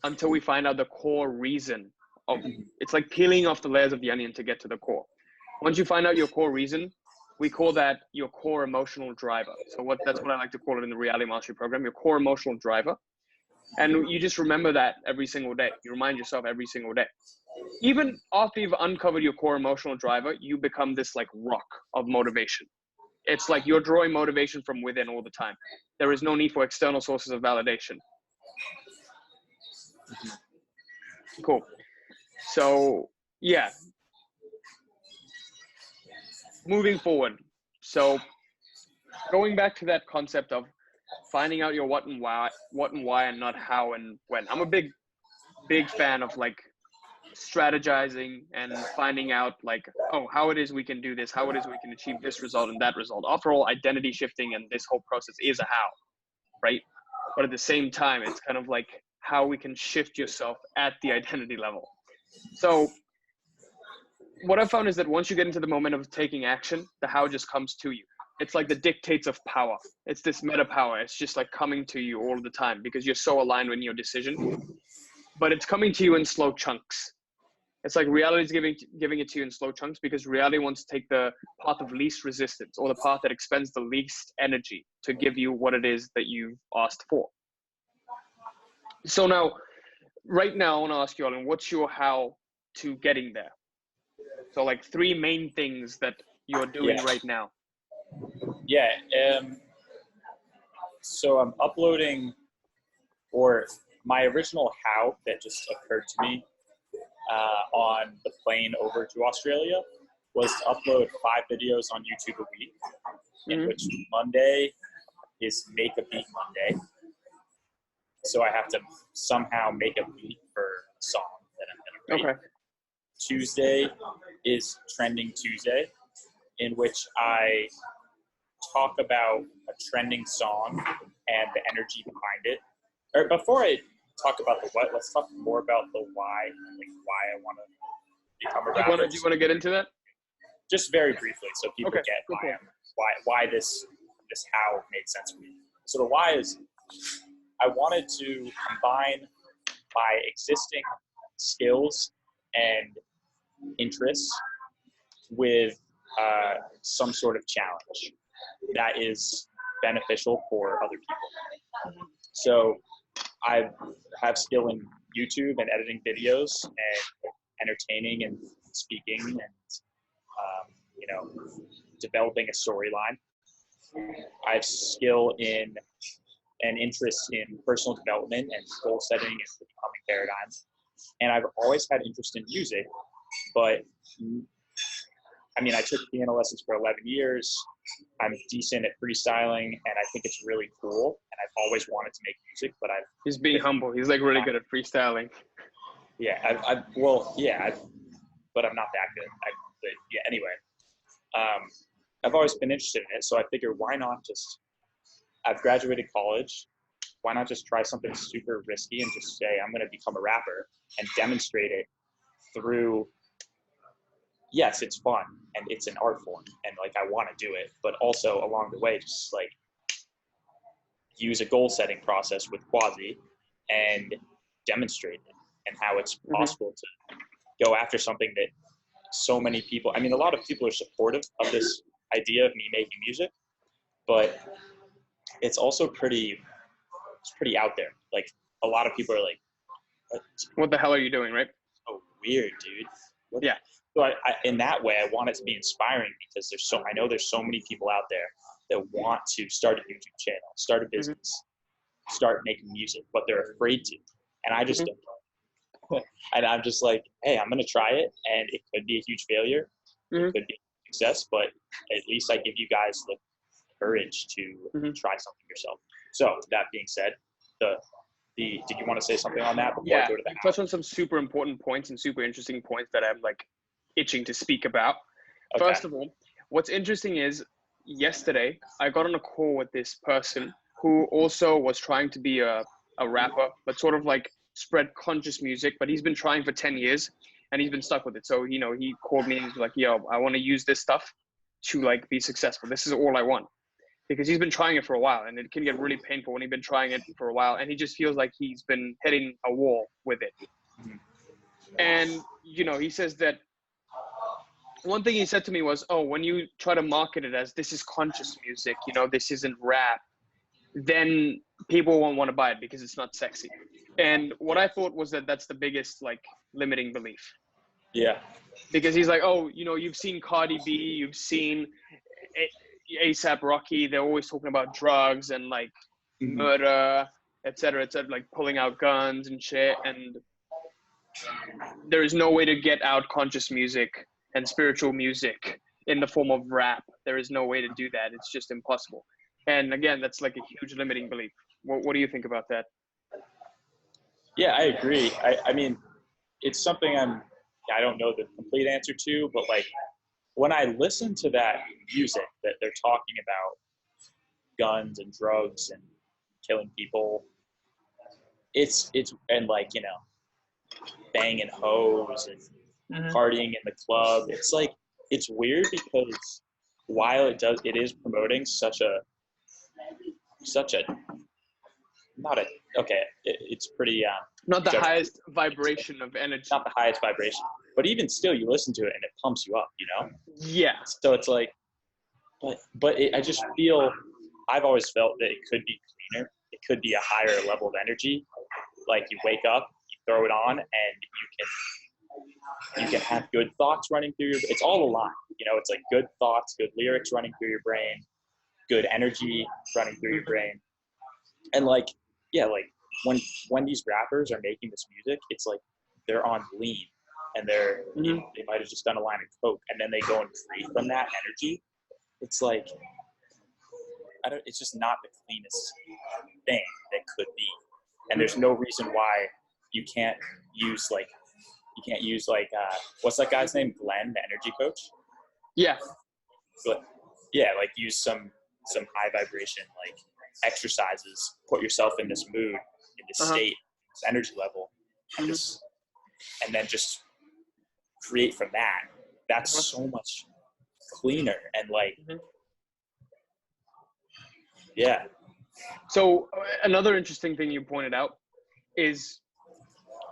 until we find out the core reason of, it's like peeling off the layers of the onion to get to the core. Once you find out your core reason, we call that your core emotional driver. So that's what I like to call it in the Reality Mastery program, your core emotional driver. And you just remember that every single day. You remind yourself every single day. Even after you've uncovered your core emotional driver, you become this like rock of motivation. It's like you're drawing motivation from within all the time. There is no need for external sources of validation. Cool. So yeah. Moving forward. So going back to that concept of finding out your what and why and not how and when. I'm a big fan of like strategizing and finding out like, how it is we can do this, how it is we can achieve this result and that result. After all, identity shifting and this whole process is a how, right? But at the same time, it's kind of like how we can shift yourself at the identity level. So what I found is that once you get into the moment of taking action, the how just comes to you. It's like the dictates of power. It's this meta power. It's just like coming to you all the time because you're so aligned in your decision. But it's coming to you in slow chunks. It's like reality is giving it to you in slow chunks because reality wants to take the path of least resistance or the path that expends the least energy to give you what it is that you've asked for. So now, right now, I want to ask you, Arlin, what's your how to getting there? So like 3 main things that you're doing right now. Yeah. So I'm uploading, or my original how that just occurred to me on the plane over to Australia was to upload 5 videos on YouTube a week, in which Monday is Make a Beat Monday. So I have to somehow make a beat for a song that I'm going to write. Okay. Tuesday is Trending Tuesday, in which I talk about a trending song and the energy behind it. Or before I talk about the what, let's talk more about the why, like why I want to become a rapper. Do you want to get into that? Just very briefly, so people get why this how made sense for me. So the why is I wanted to combine my existing skills and interests with some sort of challenge that is beneficial for other people. So I have skill in YouTube and editing videos and entertaining and speaking and developing a storyline. I have skill in and interest in personal development and goal setting and becoming paradigms. And I've always had interest in music, but I took piano lessons for 11 years. I'm decent at freestyling, and I think it's really cool. And I've always wanted to make music, but He's being humble. He's like really good at freestyling. But I'm not that good. But yeah, anyway, I've always been interested in it, so I figure why not just, I've graduated college, why not just try something super risky and just say I'm going to become a rapper and demonstrate it through, yes, it's fun and it's an art form and like I want to do it, but also along the way just like use a goal setting process with Quazi and demonstrate it and how it's possible to go after something that so many people, I mean, a lot of people are supportive of this idea of me making music, but it's also pretty out there. Like a lot of people are like, what the hell are you doing, right? oh, weird, dude. Yeah. So I, in that way, I want it to be inspiring because I know there's so many people out there that want to start a YouTube channel, start a business, start making music, but they're afraid to. And I just don't know. And I'm just like, hey, I'm going to try it. And it could be a huge failure. It could be a success, but at least I give you guys the courage to try something yourself. So that being said, did you want to say something on that before I go to the touch on some super important points and super interesting points that I'm like itching to speak about. Okay. First of all, what's interesting is yesterday I got on a call with this person who also was trying to be a rapper, but sort of like spread conscious music, but he's been trying for 10 years and he's been stuck with it. So, you know, he called me and he's like, yo, I want to use this stuff to like be successful. This is all I want. Because he's been trying it for a while and it can get really painful when he's been trying it for a while and he just feels like he's been hitting a wall with it. And, you know, he says that one thing he said to me was, oh, when you try to market it as this is conscious music, you know, this isn't rap, then people won't want to buy it because it's not sexy. And what I thought was that that's the biggest like limiting belief. Yeah. Because he's like, oh, you know, you've seen Cardi B, you've seen ASAP Rocky, they're always talking about drugs and like murder, et cetera, like pulling out guns and shit. And there is no way to get out conscious music and spiritual music in the form of rap. There is no way to do that. It's just impossible. And again, that's like a huge limiting belief. What do you think about that? Yeah, I agree. I mean, it's something I don't know the complete answer to, but like when I listen to that music that they're talking about guns and drugs and killing people, it's and like, you know, banging hoes and partying in the club. It's like, it's weird because while it is promoting it's pretty not the highest vibration of energy. Not the highest vibration, but even still, you listen to it and it pumps you up, you know. Yeah. So it's like, I just feel, I've always felt that it could be cleaner. It could be a higher level of energy. Like you wake up, you throw it on, and you can have good thoughts running through your. It's all aligned, you know. It's like good thoughts, good lyrics running through your brain, good energy running through your brain, and like, yeah, like when these rappers are making this music, it's like they're on lean and they might have just done a line of coke and then they go and create from that energy. It's like, it's just not the cleanest thing that could be. And there's no reason why you can't use what's that guy's name? Glenn, the energy coach? Yeah. But yeah, like use some high vibration, like exercises, put yourself in this mood, in this state, this energy level, and then just create from that. That's so much cleaner and like, yeah. So another interesting thing you pointed out is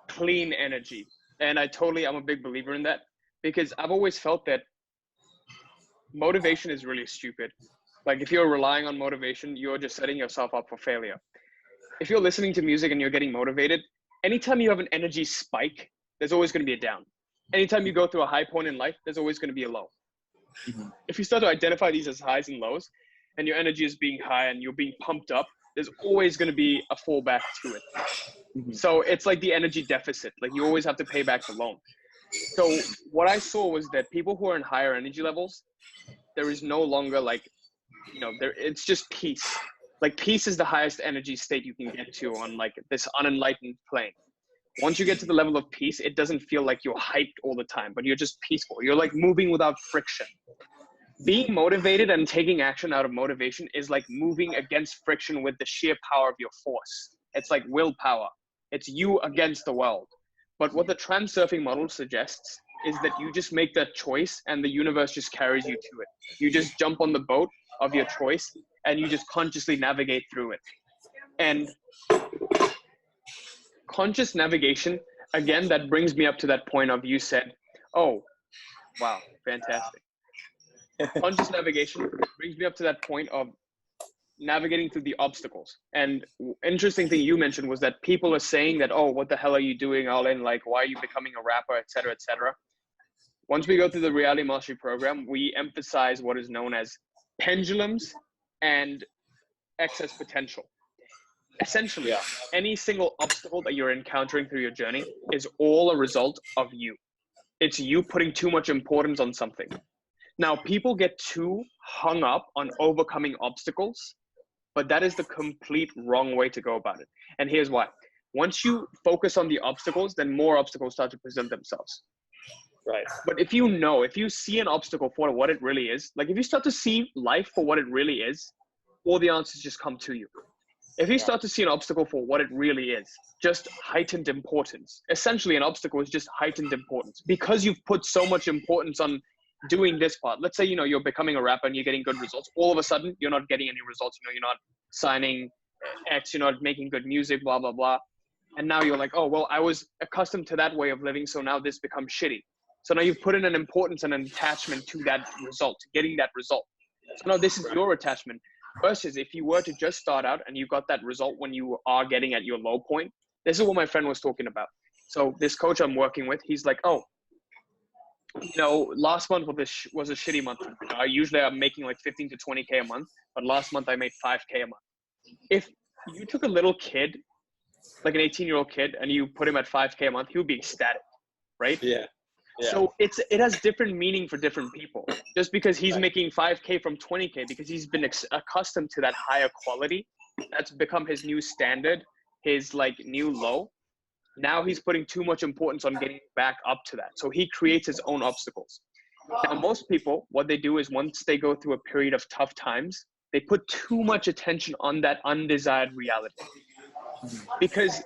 clean energy. And I'm a big believer in that because I've always felt that motivation is really stupid. Like if you're relying on motivation, you're just setting yourself up for failure. If you're listening to music and you're getting motivated, anytime you have an energy spike, there's always going to be a down. Anytime you go through a high point in life, there's always going to be a low. If you start to identify these as highs and lows, and your energy is being high and you're being pumped up, there's always going to be a fallback to it. So it's like the energy deficit. Like you always have to pay back the loan. So what I saw was that people who are in higher energy levels, there is no longer like, you know, it's just peace. Like peace is the highest energy state you can get to on like this unenlightened plane. Once you get to the level of peace, it doesn't feel like you're hyped all the time, but you're just peaceful. You're like moving without friction. Being motivated and taking action out of motivation is like moving against friction with the sheer power of your force. It's like willpower. It's you against the world. But what the transurfing model suggests is that you just make that choice and the universe just carries you to it. You just jump on the boat of your choice and you just consciously navigate through it. And conscious navigation, again, that brings me up to that point of you said, oh, wow, fantastic. Conscious navigation brings me up to that point of navigating through the obstacles. And interesting thing you mentioned was that people are saying that, oh, what the hell are you doing, Arlin? Like, why are you becoming a rapper, et cetera, et cetera. Once we go through the reality mastery program, we emphasize what is known as pendulums and excess potential. Essentially, any single obstacle that you're encountering through your journey is all a result of you. It's you putting too much importance on something. Now, people get too hung up on overcoming obstacles, but that is the complete wrong way to go about it. And here's why. Once you focus on the obstacles, then more obstacles start to present themselves. Right. But if you see an obstacle for what it really is, like if you start to see life for what it really is, all the answers just come to you. If you start to see an obstacle for what it really is, just heightened importance. Essentially, an obstacle is just heightened importance. Because you've put so much importance on doing this part. Let's say, you're becoming a rapper and you're getting good results. All of a sudden, you're not getting any results. You're not signing X, you're not making good music, blah, blah, blah. And now you're like, oh, well, I was accustomed to that way of living, so now this becomes shitty. So now you've put in an importance and an attachment to that result, to getting that result. So now this is your attachment. Versus if you were to just start out and you got that result when you are getting at your low point. This is what my friend was talking about. So this coach I'm working with, he's like, oh, last month was a shitty month. Usually I'm making like 15 to 20K a month, but last month I made 5K a month. If you took a little kid, like an 18-year-old kid, and you put him at 5K a month, he would be ecstatic, right? Yeah. So it has different meaning for different people. Just because he's making 5K from 20K, because he's been accustomed to that higher quality, that's become his new standard, his like new low. Now he's putting too much importance on getting back up to that. So he creates his own obstacles. Now, most people, what they do is once they go through a period of tough times, they put too much attention on that undesired reality. Because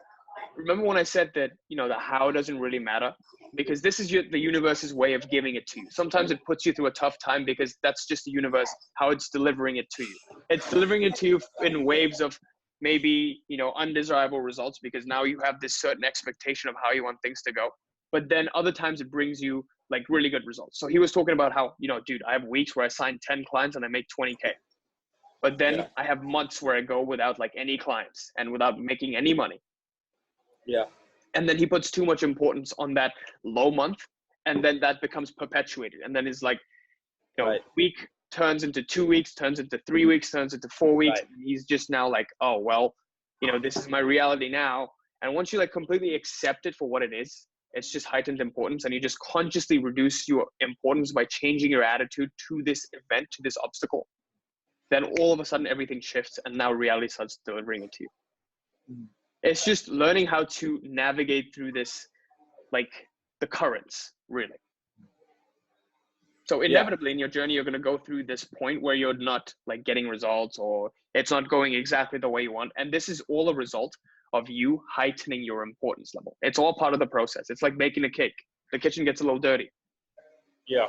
remember when I said that, the how doesn't really matter? Because this is the universe's way of giving it to you. Sometimes it puts you through a tough time because that's just the universe, how it's delivering it to you. It's delivering it to you in waves of maybe, undesirable results, because now you have this certain expectation of how you want things to go. But then other times it brings you like really good results. So he was talking about how, dude, I have weeks where I sign 10 clients and I make 20K. But then I have months where I go without like any clients and without making any money. Yeah. And then he puts too much importance on that low month, and then that becomes perpetuated. And then it's like, week turns into 2 weeks, turns into 3 weeks, turns into 4 weeks. And he's just now like, oh, well, this is my reality now. And once you like completely accept it for what it is, it's just heightened importance. And you just consciously reduce your importance by changing your attitude to this event, to this obstacle. Then all of a sudden everything shifts and now reality starts delivering it to you. Mm-hmm. It's just learning how to navigate through this, like the currents, really. So inevitably in your journey, you're going to go through this point where you're not like getting results, or it's not going exactly the way you want. And this is all a result of you heightening your importance level. It's all part of the process. It's like baking a cake. The kitchen gets a little dirty. Yeah.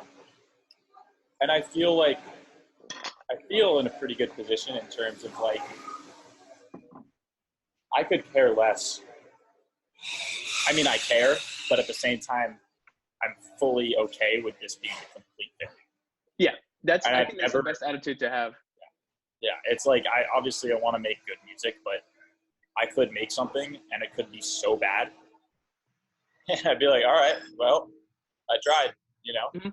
And I feel in a pretty good position in terms of like, I could care less. I mean, I care, but at the same time, I'm fully okay with this being a complete thing. Yeah, I think that's the best attitude to have. Yeah, it's like, I want to make good music, but I could make something and it could be so bad. And I'd be like, all right, well, I tried, Mm-hmm.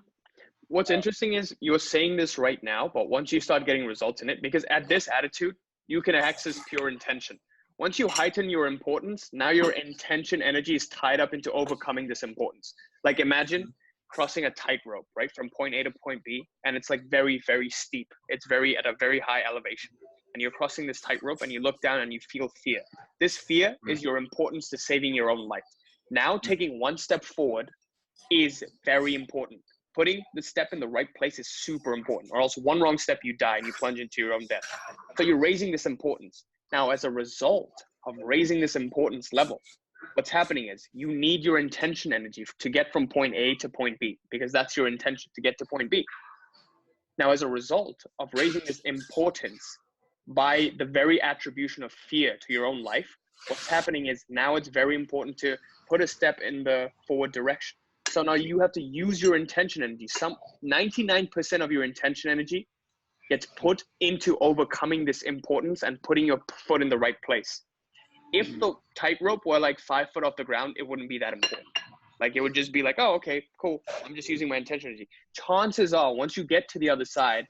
What's interesting is you're saying this right now, but once you start getting results in it, because at this attitude, you can access pure intention. Once you heighten your importance, now your intention energy is tied up into overcoming this importance. Like imagine crossing a tightrope, right? From point A to point B, and it's like very, very steep. It's at a very high elevation. And you're crossing this tightrope and you look down and you feel fear. This fear is your importance to saving your own life. Now taking one step forward is very important. Putting the step in the right place is super important, or else one wrong step, you die and you plunge into your own death. So you're raising this importance. Now, as a result of raising this importance level, what's happening is you need your intention energy to get from point A to point B, because that's your intention, to get to point B. Now, as a result of raising this importance by the very attribution of fear to your own life, what's happening is now it's very important to put a step in the forward direction. So now you have to use your intention energy. 99% of your intention energy gets put into overcoming this importance and putting your foot in the right place. If the tightrope were like 5 foot off the ground, it wouldn't be that important. Like, it would just be like, oh, okay, cool. I'm just using my intention energy. Chances are, once you get to the other side,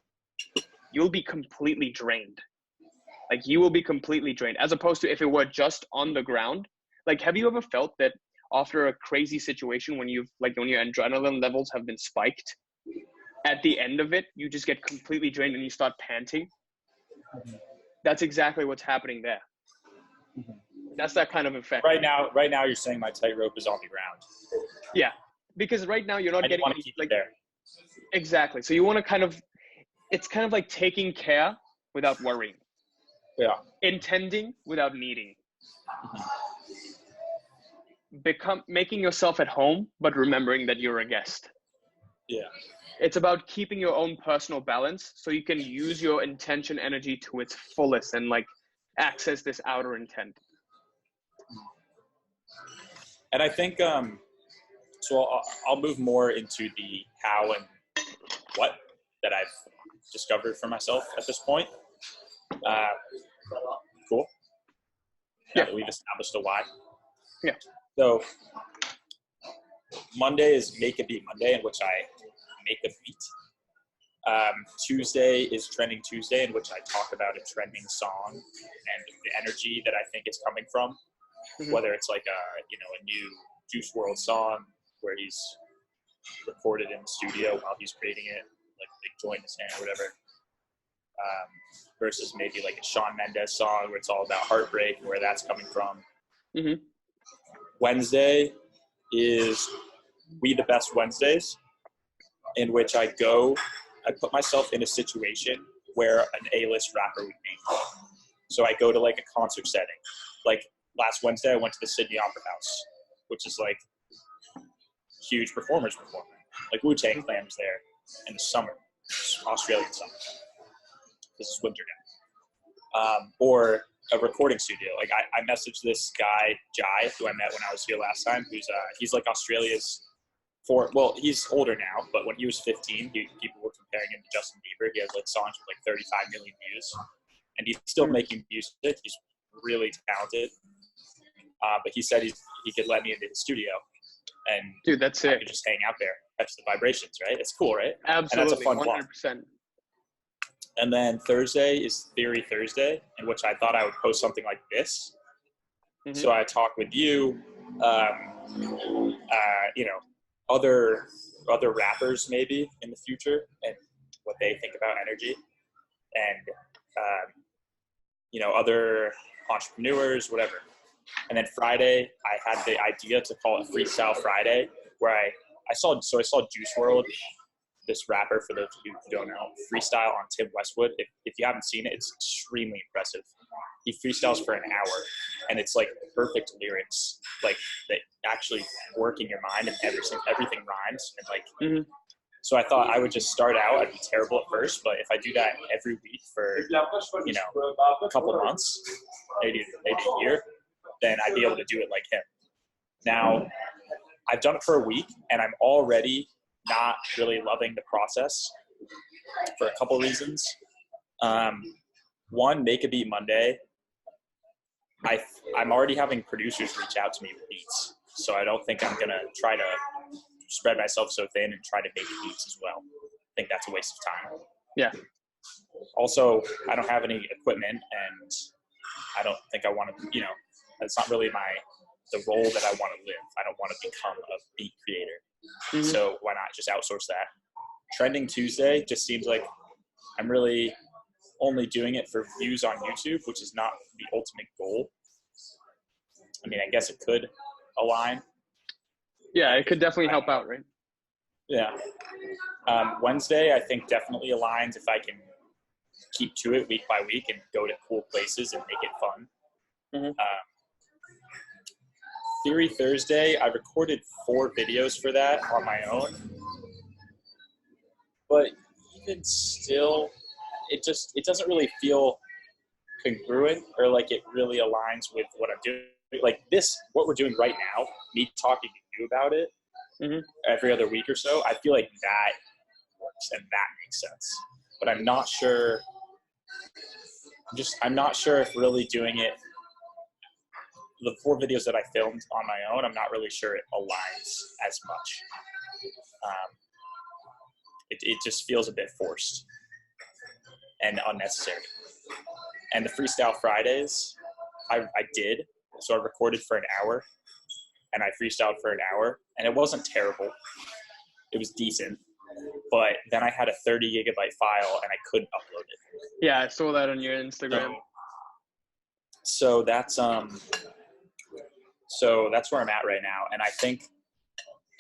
you'll be completely drained. Like, you will be completely drained, as opposed to if it were just on the ground. Like, have you ever felt that after a crazy situation, when your adrenaline levels have been spiked, at the end of it, you just get completely drained and you start panting? That's exactly what's happening there. That's that kind of effect. Right now you're saying my tightrope is on the ground. Yeah, because right now you're not getting want to keep it there. Exactly. So you want to it's kind of like taking care without worrying. Yeah. Intending without needing. Making yourself at home, but remembering that you're a guest. Yeah. It's about keeping your own personal balance so you can use your intention energy to its fullest and like access this outer intent. And I think, so I'll move more into the how and what that I've discovered for myself at this point. Cool. Now that we've established the why. Yeah. So Monday is Make a Beat Monday, in which I make a beat. Tuesday is Trending Tuesday, in which I talk about a trending song and the energy that I think it's coming from. Whether it's like a new Juice WRLD song where he's recorded in the studio while he's creating it, like a big joint in his hand or whatever, versus maybe like a Shawn Mendes song where it's all about heartbreak and where that's coming from. Wednesday is We the Best Wednesdays, in which I put myself in a situation where an A-list rapper would be. So I go to like a concert setting. Like last Wednesday, I went to the Sydney Opera House, which is like huge performers performing. Like Wu-Tang Clan was there in the summer, Australian summer. This is winter now. Or a recording studio. Like I messaged this guy, Jai, who I met when I was here last time, he's like Australia's he's older now, but when he was 15, people were comparing him to Justin Bieber. He has like songs with like 35 million views, and he's still making music. He's really talented. But he said he could let me into his studio, and dude, that's I it. could just hang out there, catch the vibrations, right? It's cool, right? Absolutely, and that's a fun 100%. And then Thursday is Theory Thursday, in which I thought I would post something like this. So I talk with you, other rappers maybe in the future and what they think about energy, and other entrepreneurs, whatever. And then Friday, I had the idea to call it Freestyle Friday, where I saw Juice WRLD, this rapper, for those of you who don't know, freestyle on Tim Westwood. If you haven't seen it, it's extremely impressive. He freestyles for an hour, and it's like perfect lyrics, like that actually work in your mind, and everything rhymes. And like, so I thought I would just start out. I'd be terrible at first, but if I do that every week for a couple months, maybe a year, then I'd be able to do it like him. Now, I've done it for a week, and I'm already not really loving the process for a couple reasons. One, Make a Beat Monday. I'm already having producers reach out to me with beats, so I don't think I'm going to try to spread myself so thin and try to make beats as well. I think that's a waste of time. Yeah. Also, I don't have any equipment, and I don't think I want to, it's not really the role that I want to live. I don't want to become a beat creator. So why not just outsource that? Trending Tuesday just seems like I'm really only doing it for views on YouTube, which is not the ultimate goal. I mean, I guess it could align, Yeah, it could definitely help out, right? Yeah. Wednesday, I think definitely aligns if I can keep to it week by week and go to cool places and make it fun. Mm-hmm. Theory Thursday, I recorded 4 videos for that on my own. But even still, it doesn't really feel congruent or like it really aligns with what I'm doing. Like what we're doing right now, me talking to you about it every other week or so, I feel like that works and that makes sense. But I'm not sure. I'm not sure if really doing it. The 4 videos that I filmed on my own, I'm not really sure it aligns as much. It just feels a bit forced and unnecessary. And the Freestyle Fridays, I did. So I recorded for an hour and I freestyled for an hour, and it wasn't terrible. It was decent. But then I had a 30 gigabyte file and I couldn't upload it. Yeah, I saw that on your Instagram. So that's where I'm at right now. And I think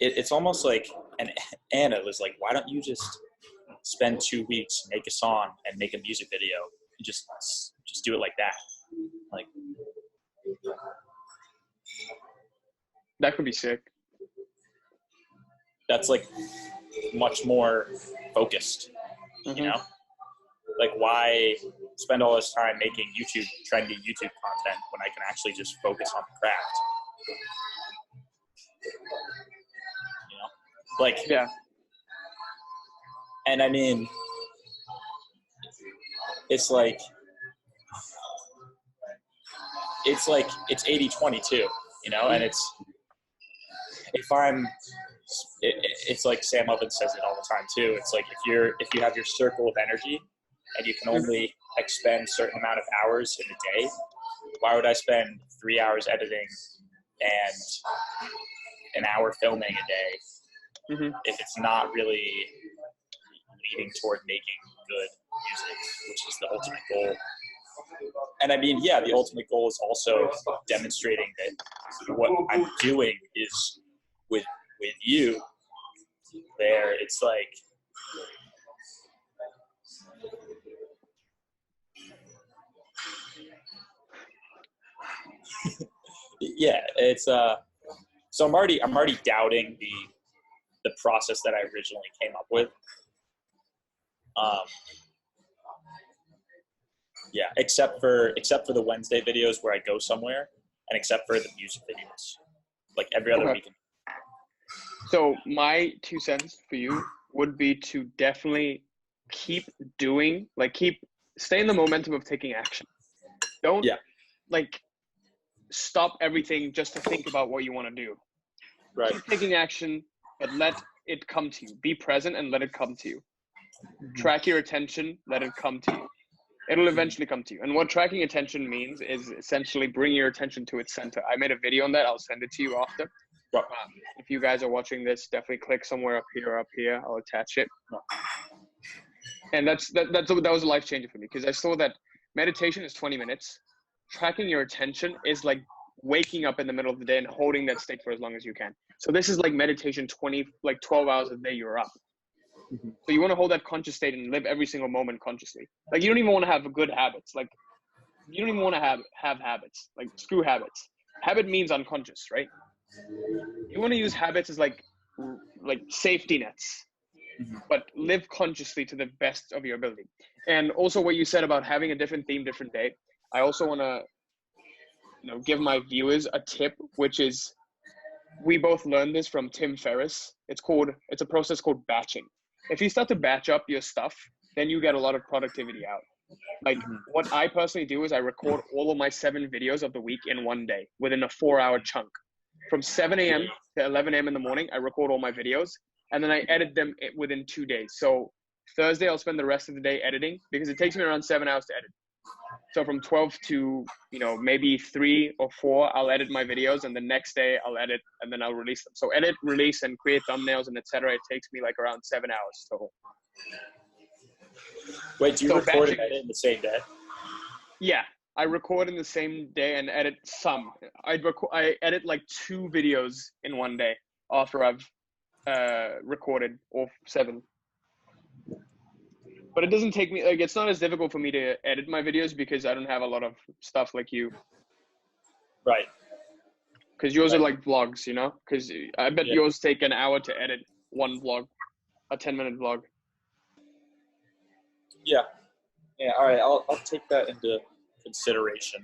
it's almost like, and Anna was like, why don't you just spend 2 weeks, make a song and make a music video and just do it like that? Like, that could be sick. That's like much more focused, you know? Like, why spend all this time making trendy YouTube content when I can actually just focus on the craft? You know? Like, yeah. And I mean, it's like it's 80-20 too, you know? And it's like Sam Ovens says it all the time too. It's like if you have your circle of energy and you can only expend a certain amount of hours in a day, why would I spend 3 hours editing and an hour filming a day if it's not really leading toward making good music, which is the ultimate goal? And I mean, yeah, the ultimate goal is also demonstrating that what I'm doing is with you there. It's like, yeah, it's so I'm already doubting the process that I originally came up with. Yeah, except for the Wednesday videos where I go somewhere, and except for the music videos, like every other weekend. So my 2 cents for you would be to definitely keep stay in the momentum of taking action. Don't stop everything just to think about what you want to do. Right. Keep taking action, but let it come to you. Be present and let it come to you. Track your attention, let it come to you. It'll eventually come to you. And what tracking attention means is essentially bring your attention to its center. I made a video on that. I'll send it to you after. If you guys are watching this, definitely click somewhere up here. I'll attach it. And that was a life changer for me, because I saw that meditation is 20 minutes. Tracking your attention is like waking up in the middle of the day and holding that state for as long as you can. So this is like meditation 12 hours a day you're up. So you want to hold that conscious state and live every single moment consciously. Like, you don't even want to have good habits. Like, you don't even want to have habits. Like, screw habits. Habit means unconscious, right? You want to use habits as like safety nets, but live consciously to the best of your ability. And also what you said about having a different theme, different day. I also want to, give my viewers a tip, which is, we both learned this from Tim Ferriss. It's a process called batching. If you start to batch up your stuff, then you get a lot of productivity out. Like, what I personally do is I record all of my 7 videos of the week in one day within a 4-hour chunk. From 7 a.m. to 11 a.m. in the morning, I record all my videos, and then I edit them within 2 days. So Thursday, I'll spend the rest of the day editing, because it takes me around 7 hours to edit. So from 12 to, maybe 3 or 4, I'll edit my videos, and the next day I'll edit, and then I'll release them. So edit, release, and create thumbnails and etc. It takes me like around 7 hours total. Wait, do you record and edit in the same day? Yeah, I record in the same day and edit some. I edit like 2 videos in one day. after I've recorded all 7. But it doesn't take me, like, it's not as difficult for me to edit my videos because I don't have a lot of stuff like you. Right. Because yours are like vlogs, you know? Because I bet yours take an hour to edit one vlog, a 10-minute vlog. Yeah. Yeah. All right. I'll take that into consideration.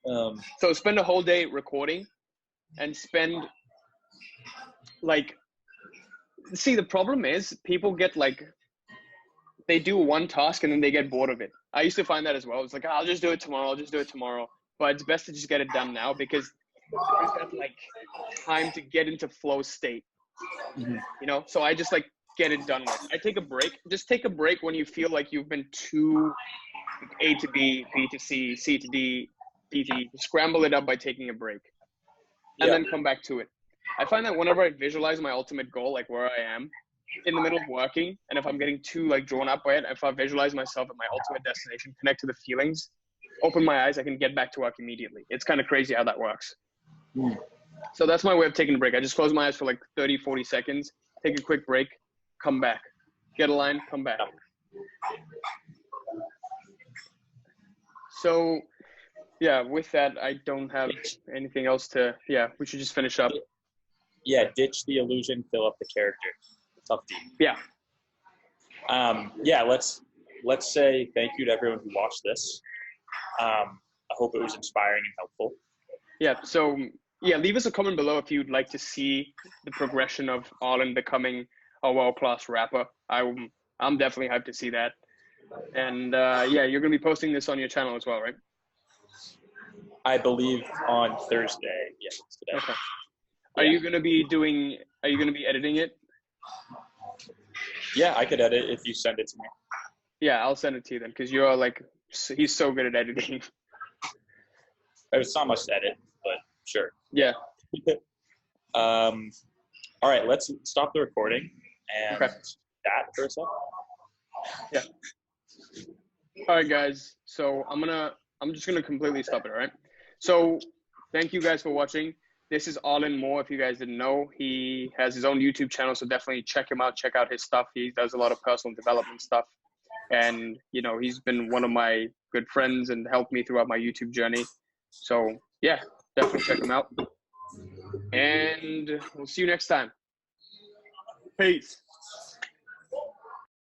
So spend a whole day recording and spend like, see, the problem is people get like, they do one task and then they get bored of it. I used to find that as well. It's like, oh, I'll just do it tomorrow. But it's best to just get it done now because there's that like time to get into flow state, you know? So I just like get it done with. I take a break. Just take a break when you feel like you've been too A to B, B to C, C to D, D to E. Scramble it up by taking a break and then come back to it. I find that whenever I visualize my ultimate goal, like where I am in the middle of working, and if I'm getting too like drawn up by it, if I visualize myself at my ultimate destination, connect to the feelings, open my eyes, I can get back to work immediately. It's kind of crazy how that works. So that's my way of taking a break. I just close my eyes for like 30, 40 seconds, take a quick break, come back, get aligned, come back. So yeah, with that, I don't have anything else to, we should just finish up. Yeah, ditch the illusion, fill up the character. Tough deep. Yeah. Let's say thank you to everyone who watched this. I hope it was inspiring and helpful. Yeah, so leave us a comment below if you'd like to see the progression of Arlin becoming a world-class rapper. I'm definitely hyped to see that. And you're going to be posting this on your channel as well, right? I believe on Thursday. Yes, today. Okay. Are you going to be editing it? Yeah, I could edit if you send it to me. Yeah, I'll send it to you then, because you're like, he's so good at editing. It's not much to edit, but sure. Yeah. All right, let's stop the recording and chat for a second. Yeah. All right, guys. So I'm just gonna completely stop it. All right. So thank you guys for watching. This is Arlin Moore. If you guys didn't know, he has his own YouTube channel, so definitely check him out. Check out his stuff. He does a lot of personal development stuff, and you know he's been one of my good friends and helped me throughout my YouTube journey. So yeah, definitely check him out. And we'll see you next time. Peace.